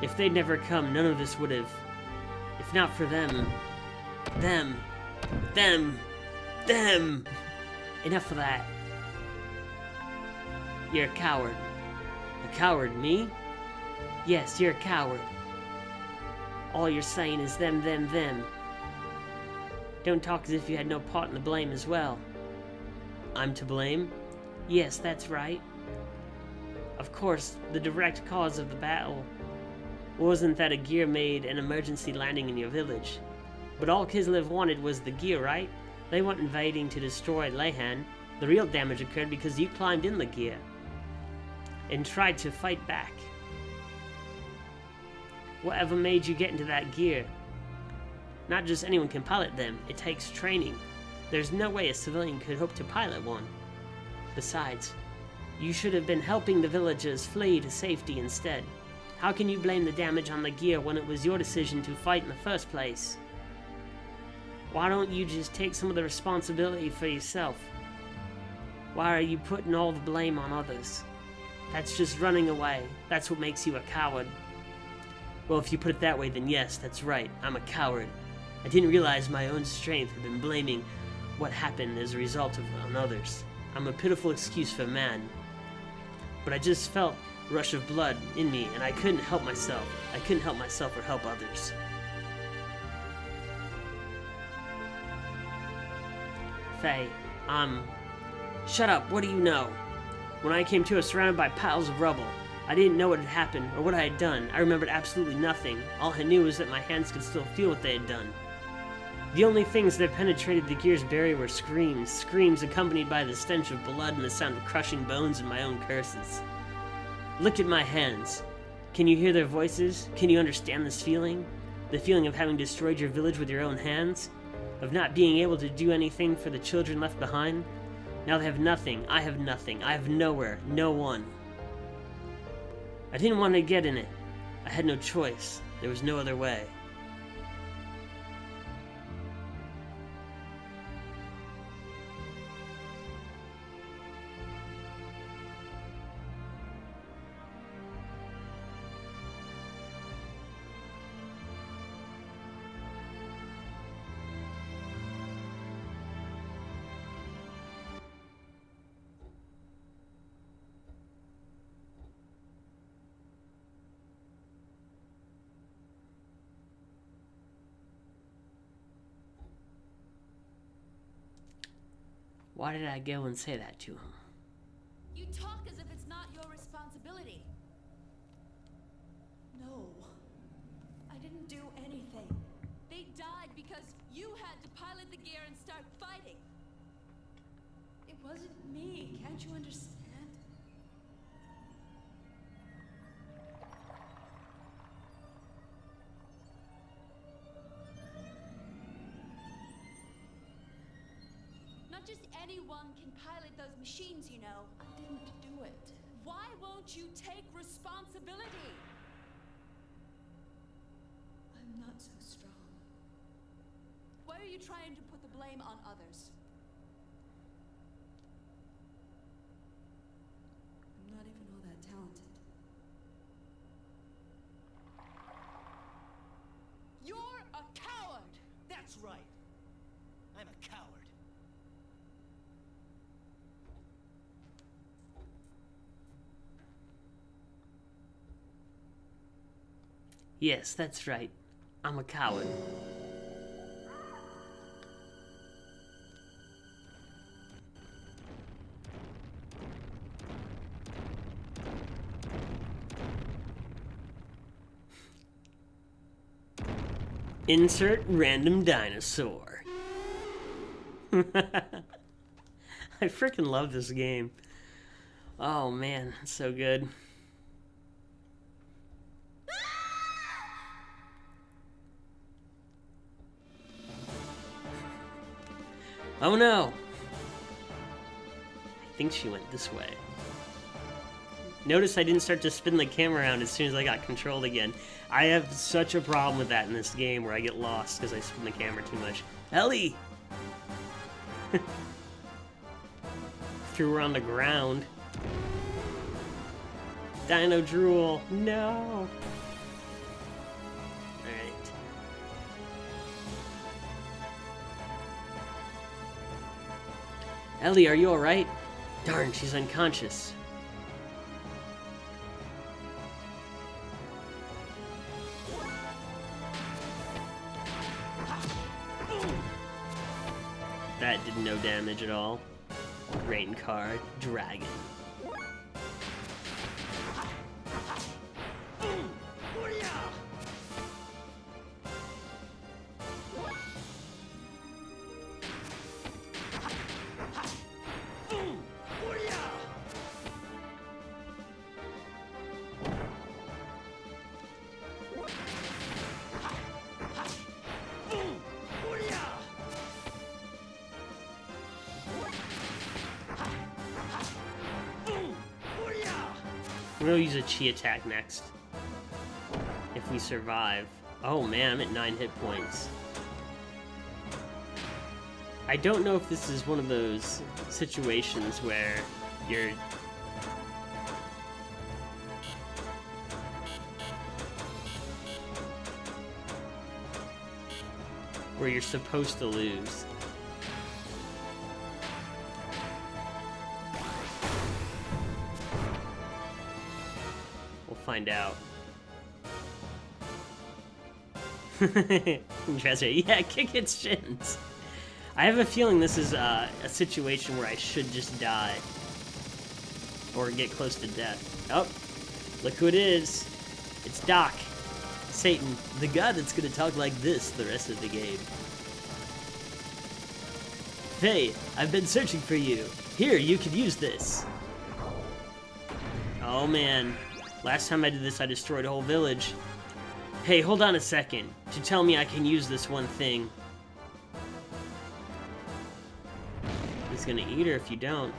If they'd never come, none of this would have. If not for them. Them. Enough of that. You're a coward. A coward, me? Yes, you're a coward. All you're saying is them. Don't talk as if you had no part in the blame as well. I'm to blame? Yes, that's right. Of course, the direct cause of the battle wasn't that a gear made an emergency landing in your village. But all Kislev wanted was the gear, right? They weren't invading to destroy Lehan. The real damage occurred because you climbed in the gear and tried to fight back. Whatever made you get into that gear? Not just anyone can pilot them, it takes training. There's no way a civilian could hope to pilot one. Besides, you should have been helping the villagers flee to safety instead. How can you blame the damage on the gear when it was your decision to fight in the first place? Why don't you just take some of the responsibility for yourself? Why are you putting all the blame on others? That's just running away. That's what makes you a coward. Well, if you put it that way, then yes, that's right. I'm a coward. I didn't realize my own strength had been blaming what happened as a result of on others. I'm a pitiful excuse for a man. But I just felt a rush of blood in me, and I couldn't help myself. I couldn't help myself or help others. Faye, shut up, what do you know? When I came to, I was surrounded by piles of rubble. I didn't know what had happened or what I had done. I remembered absolutely nothing. All I knew was that my hands could still feel what they had done. The only things that penetrated the gear's barrier were screams accompanied by the stench of blood and the sound of crushing bones and my own curses. Look at my hands. Can you hear their voices? Can you understand this feeling? The feeling of having destroyed your village with your own hands? Of not being able to do anything for the children left behind? Now they have nothing. I have nothing. I have nowhere. No one. I didn't want to get in it. I had no choice. There was no other way. Why did I go and say that to him? You talk as if it's not your responsibility. No. I didn't do anything. They died because you had to pilot the gear and start fighting. It wasn't me. Can't you understand? Not just anyone can pilot those machines, you know. I didn't do it. Why won't you take responsibility? I'm not so strong. Why are you trying to put the blame on others? I'm not even all that talented. You're a coward! That's right. I'm a coward. Yes, that's right. I'm a coward. Insert random dinosaur. I freaking love this game. Oh man, it's so good. Oh no! I think she went this way. Notice I didn't start to spin the camera around as soon as I got controlled again. I have such a problem with that in this game where I get lost because I spin the camera too much. Ellie! Threw her on the ground. Dino drool. No! Alright. Ellie, are you alright? Darn, she's unconscious. That did no damage at all. Rain card, dragon. We'll use a chi attack next. If we survive. Oh man, I'm at 9 hit points. I don't know if this is one of those situations where you're... where you're supposed to lose. Find out. Yeah, kick its shins. I have a feeling this is a situation where I should just die. Or get close to death. Oh, look who it is. It's Doc. Satan, the guy that's gonna talk like this the rest of the game. Hey, I've been searching for you. Here, you can use this. Oh man. Last time I did this, I destroyed a whole village. Hey, hold on a second. To tell me I can use this one thing. He's gonna eat her if you don't.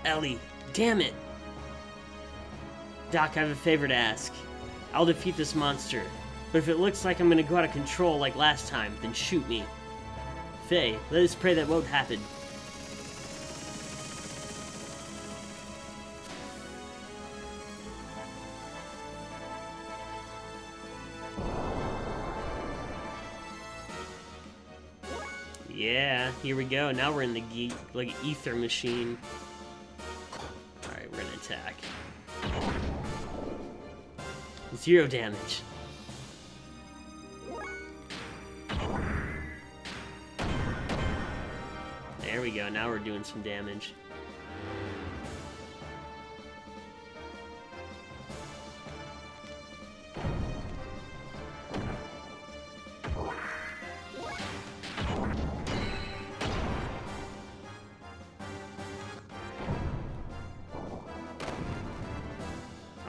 Ellie, damn it! Doc, I have a favor to ask. I'll defeat this monster, but if it looks like I'm gonna go out of control like last time, then shoot me. Faye, let us pray that won't happen. Yeah, here we go. Now we're in the like ether machine. Alright, we're gonna attack. 0 damage. There we go. Now we're doing some damage.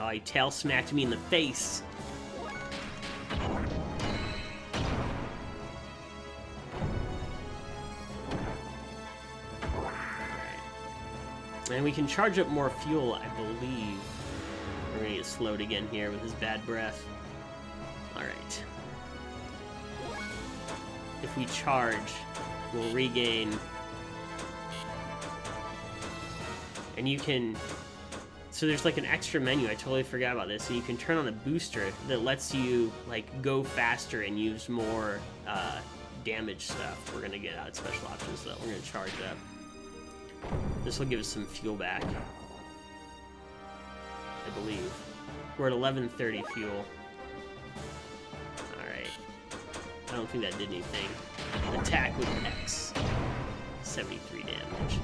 Oh, he tail smacked me in the face. And we can charge up more fuel, I believe. We're gonna get slowed again here with his bad breath. Alright. If we charge, we'll regain. And you can... So there's like an extra menu, I totally forgot about this. So you can turn on a booster that lets you like go faster and use more damage stuff. We're gonna get out special options though. We're gonna charge up. This will give us some fuel back, I believe. We're at 1130 fuel. Alright. I don't think that did anything. Attack with X. 73 damage.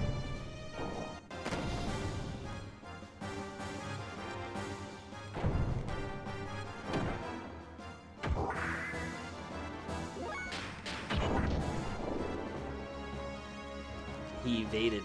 He evaded.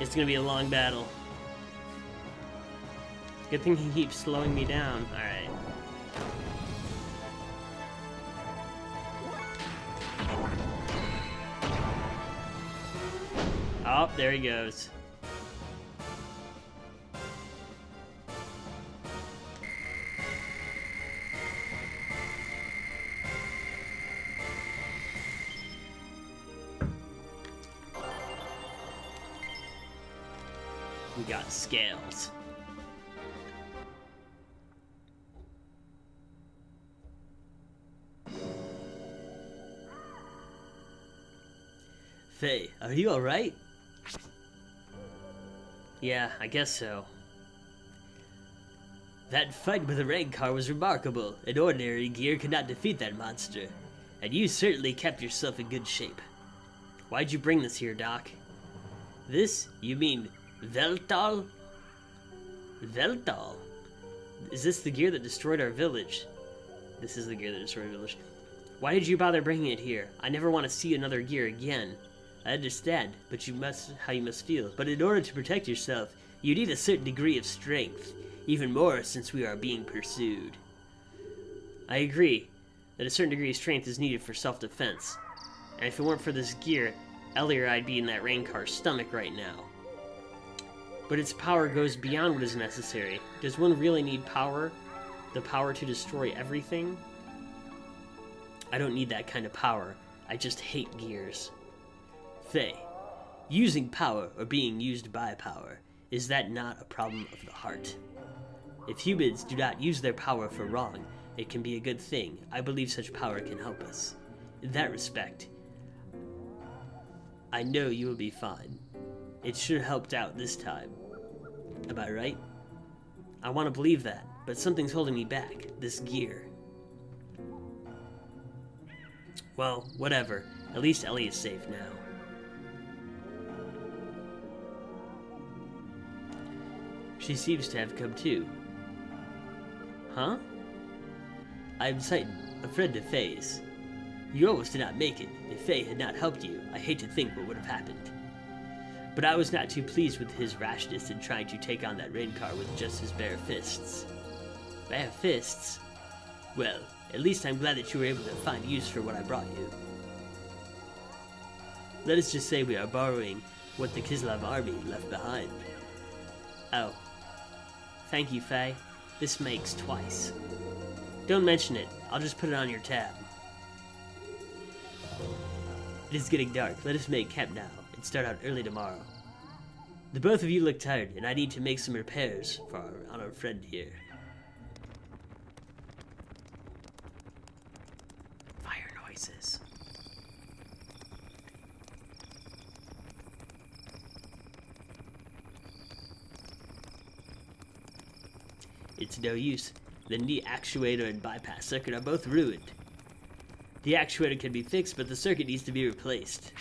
It's gonna be a long battle. Good thing he keeps slowing me down. Alright. Oh, there he goes. We got scales. Faye, are you alright? Yeah, I guess so. That fight with the rank car was remarkable. An ordinary gear could not defeat that monster. And you certainly kept yourself in good shape. Why'd you bring this here, Doc? This? You mean Veltal? Veltal? Is this the gear that destroyed our village? This is the gear that destroyed our village. Why did you bother bringing it here? I never want to see another gear again. I understand, but how you must feel. But in order to protect yourself, you need a certain degree of strength. Even more since we are being pursued. I agree that a certain degree of strength is needed for self-defense. And if it weren't for this gear, Ellie or I'd be in that rain car's stomach right now. But its power goes beyond what is necessary. Does one really need power? The power to destroy everything? I don't need that kind of power. I just hate gears. Faye, using power or being used by power, is that not a problem of the heart? If humans do not use their power for wrong, it can be a good thing. I believe such power can help us. In that respect, I know you will be fine. It should have helped out this time. Am I right? I want to believe that, but something's holding me back. This gear. Well, whatever. At least Ellie is safe now. She seems to have come to. Huh? I'm Titan, a friend of Faye's. You almost did not make it. If Faye had not helped you, I hate to think what would have happened. But I was not too pleased with his rashness in trying to take on that rain car with just his bare fists. Bare fists? Well, at least I'm glad that you were able to find use for what I brought you. Let us just say we are borrowing what the Kislev army left behind. Oh. Thank you, Faye. This makes twice. Don't mention it. I'll just put it on your tab. It is getting dark. Let us make camp now and start out early tomorrow. The both of you look tired, and I need to make some repairs on our friend here. Fire noises. It's no use. The knee actuator and bypass circuit are both ruined. The actuator can be fixed, but the circuit needs to be replaced.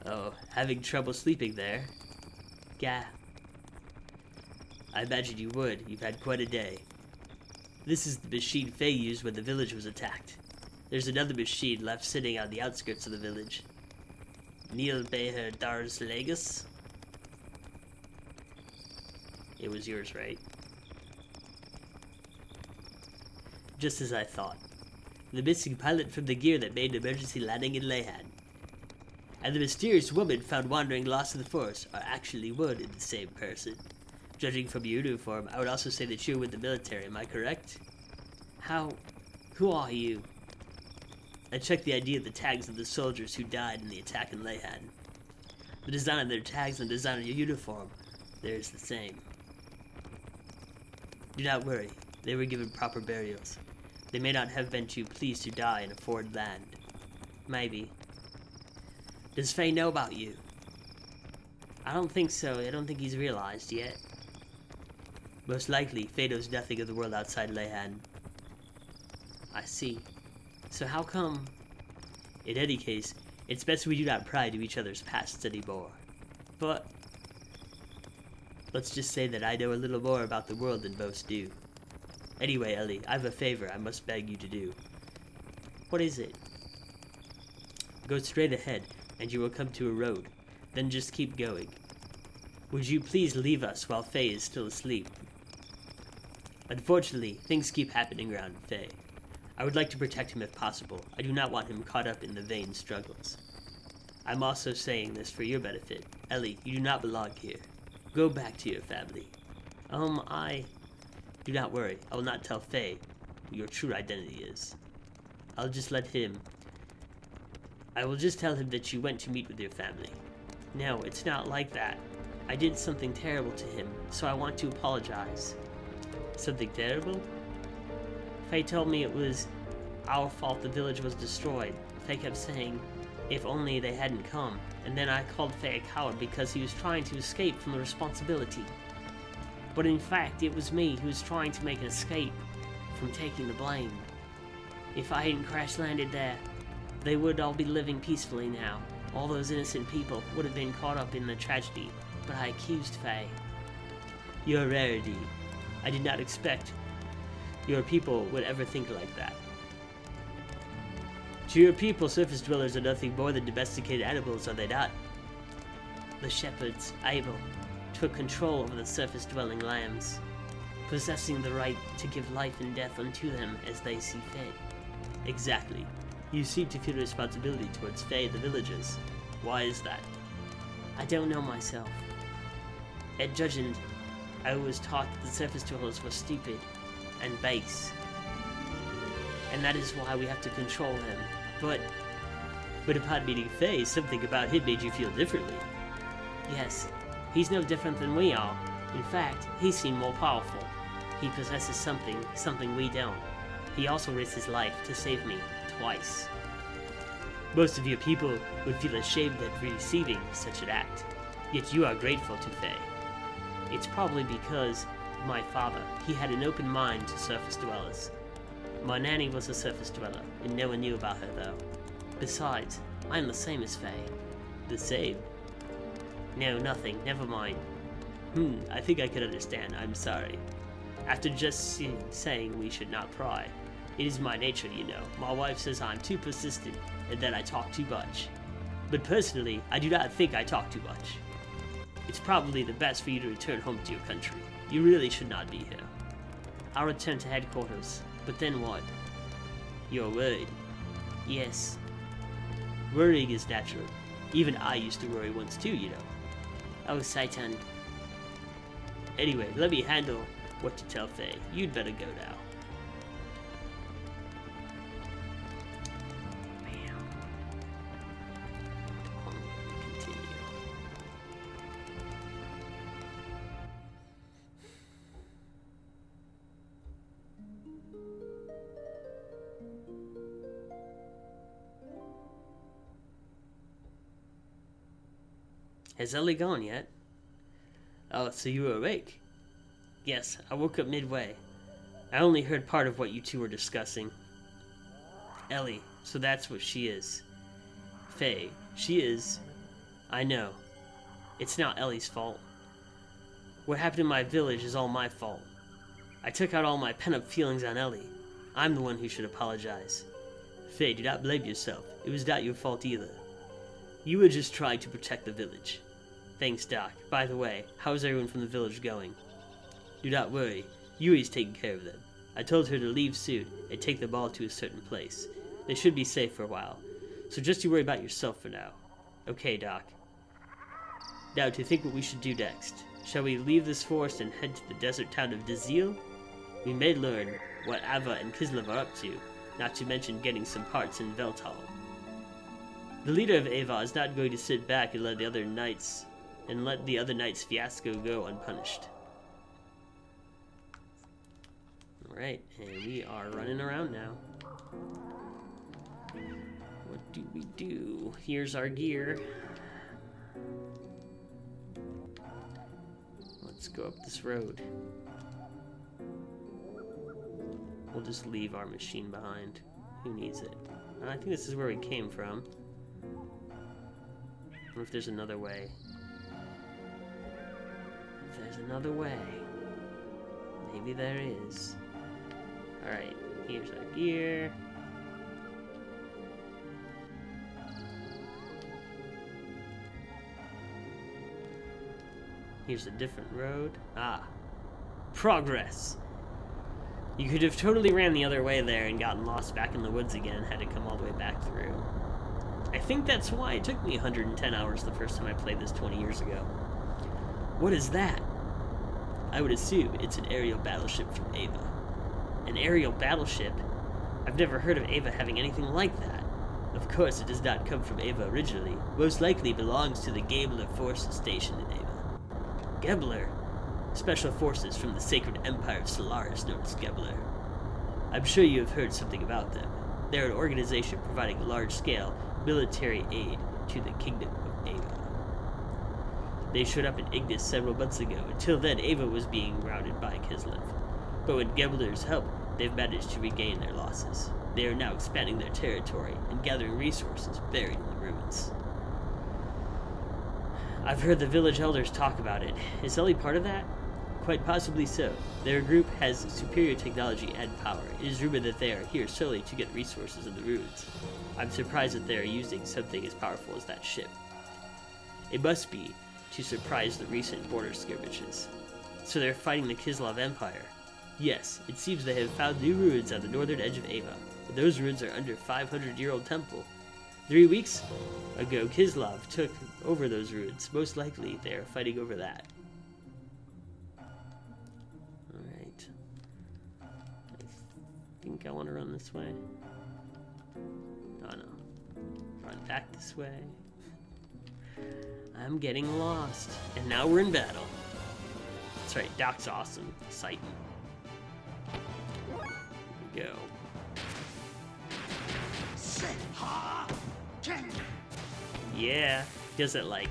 Oh, having trouble sleeping there? Gah. I imagine you would. You've had quite a day. This is the machine Faye used when the village was attacked. There's another machine left sitting on the outskirts of the village. Neil Beher Dars Legis. It was yours, right? Just as I thought. The missing pilot from the gear that made an emergency landing in Lehan, and the mysterious woman found wandering lost in the forest are actually one and the same person. Judging from your uniform, I would also say that you're with the military, am I correct? Who are you? I checked the ID of the tags of the soldiers who died in the attack in Lehan. The design of their tags and the design of your uniform, there's the same. Do not worry, they were given proper burials. They may not have been too pleased to die in a foreign land. Maybe. Does Faye know about you? I don't think so. I don't think he's realized yet. Most likely, Faye knows nothing of the world outside Lehan. I see. So how come? In any case, it's best we do not pry to each other's pasts anymore. But let's just say that I know a little more about the world than most do. Anyway, Ellie, I have a favor I must beg you to do. What is it? Go straight ahead, and you will come to a road. Then just keep going. Would you please leave us while Faye is still asleep? Unfortunately, things keep happening around Faye. I would like to protect him if possible. I do not want him caught up in the vain struggles. I'm also saying this for your benefit. Ellie, you do not belong here. Go back to your family. Do not worry, I will not tell Faye who your true identity is. I will just tell him that you went to meet with your family. No, it's not like that. I did something terrible to him, so I want to apologize. Something terrible? Faye told me it was our fault the village was destroyed. Faye kept saying, if only they hadn't come, and then I called Faye a coward because he was trying to escape from the responsibility. But in fact, it was me who was trying to make an escape from taking the blame. If I hadn't crash-landed there, they would all be living peacefully now. All those innocent people would have been caught up in the tragedy, but I accused Faye. You're a rarity. I did not expect your people would ever think like that. To your people, surface dwellers are nothing more than domesticated animals, are they not? The shepherds, Abel, took control over the surface-dwelling lambs, possessing the right to give life and death unto them as they see fit. Exactly. You seem to feel responsibility towards Faye and the villagers. Why is that? I don't know myself. At Judgment, I was taught that the surface dwellers were stupid and base, and that is why we have to control him. But upon meeting Faye, something about him made you feel differently. Yes, he's no different than we are. In fact, he seemed more powerful. He possesses something we don't. He also risked his life to save me twice. Most of your people would feel ashamed at receiving such an act, yet you are grateful to Faye. It's probably because my father, he had an open mind to surface dwellers. My nanny was a surface dweller, and no one knew about her though. Besides, I'm the same as Faye. The same? No, nothing, never mind. I think I could understand, I'm sorry. After just saying we should not pry. It is my nature, you know. My wife says I'm too persistent, and that I talk too much. But personally, I do not think I talk too much. It's probably the best for you to return home to your country. You really should not be here. I'll return to headquarters, but then what? You're worried. Yes. Worrying is natural. Even I used to worry once too, you know. Oh, Satan. Anyway, let me handle what to tell Faye. You'd better go now. Continue. Has Ellie gone yet? Oh, so you were awake? Yes, I woke up midway. I only heard part of what you two were discussing. Ellie, so that's what she is. Faye, she is. I know. It's not Ellie's fault. What happened in my village is all my fault. I took out all my pent-up feelings on Ellie. I'm the one who should apologize. Faye, do not blame yourself. It was not your fault either. You were just trying to protect the village. Thanks, Doc. By the way, how's everyone from the village going? Do not worry. Yui's taking care of them. I told her to leave soon and take them all to a certain place. They should be safe for a while. So just you worry about yourself for now. Okay, Doc. Now to think what we should do next. Shall we leave this forest and head to the desert town of Dazil? We may learn what Ava and Kislev are up to, not to mention getting some parts in Veltal. The leader of Ava is not going to sit back and let the other knight's fiasco go unpunished. Alright, and we are running around now. What do we do? Here's our gear. Let's go up this road. We'll just leave our machine behind. Who needs it? I think this is where we came from. I wonder if there's another way. If there's another way. Maybe there is. Alright, here's our gear. Here's a different road. Ah. Progress! You could have totally ran the other way there and gotten lost back in the woods again had it come all the way back through. I think that's why it took me 110 hours the first time I played this 20 years ago. What is that? I would assume it's an aerial battleship from Ava. An aerial battleship? I've never heard of Ava having anything like that. Of course, it does not come from Ava originally. Most likely belongs to the Gabler forces stationed in Ava. Gabler? Special forces from the Sacred Empire of Solaris known as Gabler. I'm sure you have heard something about them. They're an organization providing large-scale military aid to the Kingdom of Ava. They showed up in Ignis several months ago. Until then, Ava was being routed by Kislev. But with Gabler's help, they've managed to regain their losses. They are now expanding their territory and gathering resources buried in the ruins. I've heard the village elders talk about it. Is Ellie part of that? Quite possibly so. Their group has superior technology and power. It is rumored that they are here solely to get resources in the ruins. I'm surprised that they are using something as powerful as that ship. It must be to surprise the recent border skirmishes. So they're fighting the Kislev Empire. Yes, it seems they have found new ruins on the northern edge of Ava. But those ruins are under 500-year-old temple. 3 weeks ago, Kislev took over those ruins. Most likely, they are fighting over that. Alright. I think I want to run this way. Oh no. Run back this way. I'm getting lost. And now we're in battle. That's right, Doc's awesome. Exciting. Here we go. Yeah, he does that like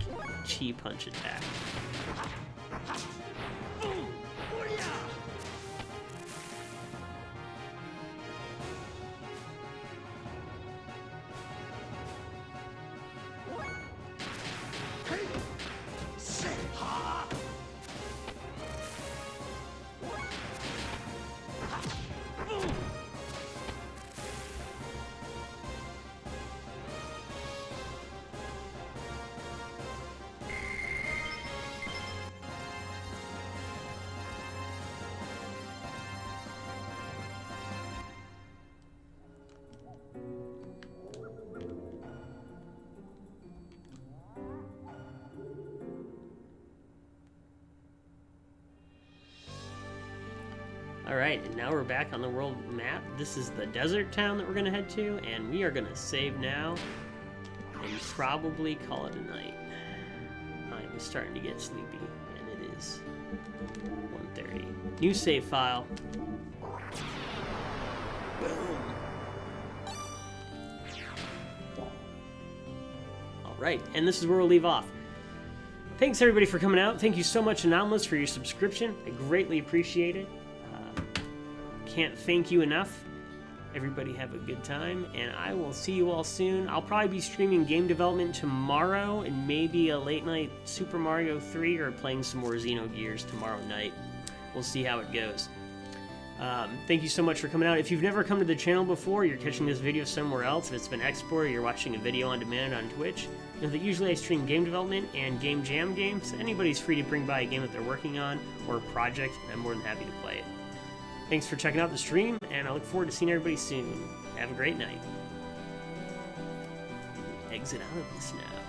chi punch attack. Alright, and now we're back on the world map. This is the desert town that we're going to head to, and we are going to save now and probably call it a night. I'm starting to get sleepy, and it is 1:30. New save file. Boom. Alright, and this is where we'll leave off. Thanks everybody for coming out. Thank you so much, Anomalous, for your subscription. I greatly appreciate it. Can't thank you enough. Everybody have a good time, and I will see you all soon. I'll probably be streaming game development tomorrow, and maybe a late night Super Mario 3 or playing some more Xenogears tomorrow night. We'll see how it goes. Thank you so much for coming out. If you've never come to the channel before, you're catching this video somewhere else, if it's been exported, you're watching a video on demand on Twitch, you know that usually I stream game development and game jam games. Anybody's free to bring by a game that they're working on or a project, and I'm more than happy to play it. Thanks for checking out the stream, and I look forward to seeing everybody soon. Have a great night. Exit out of this now.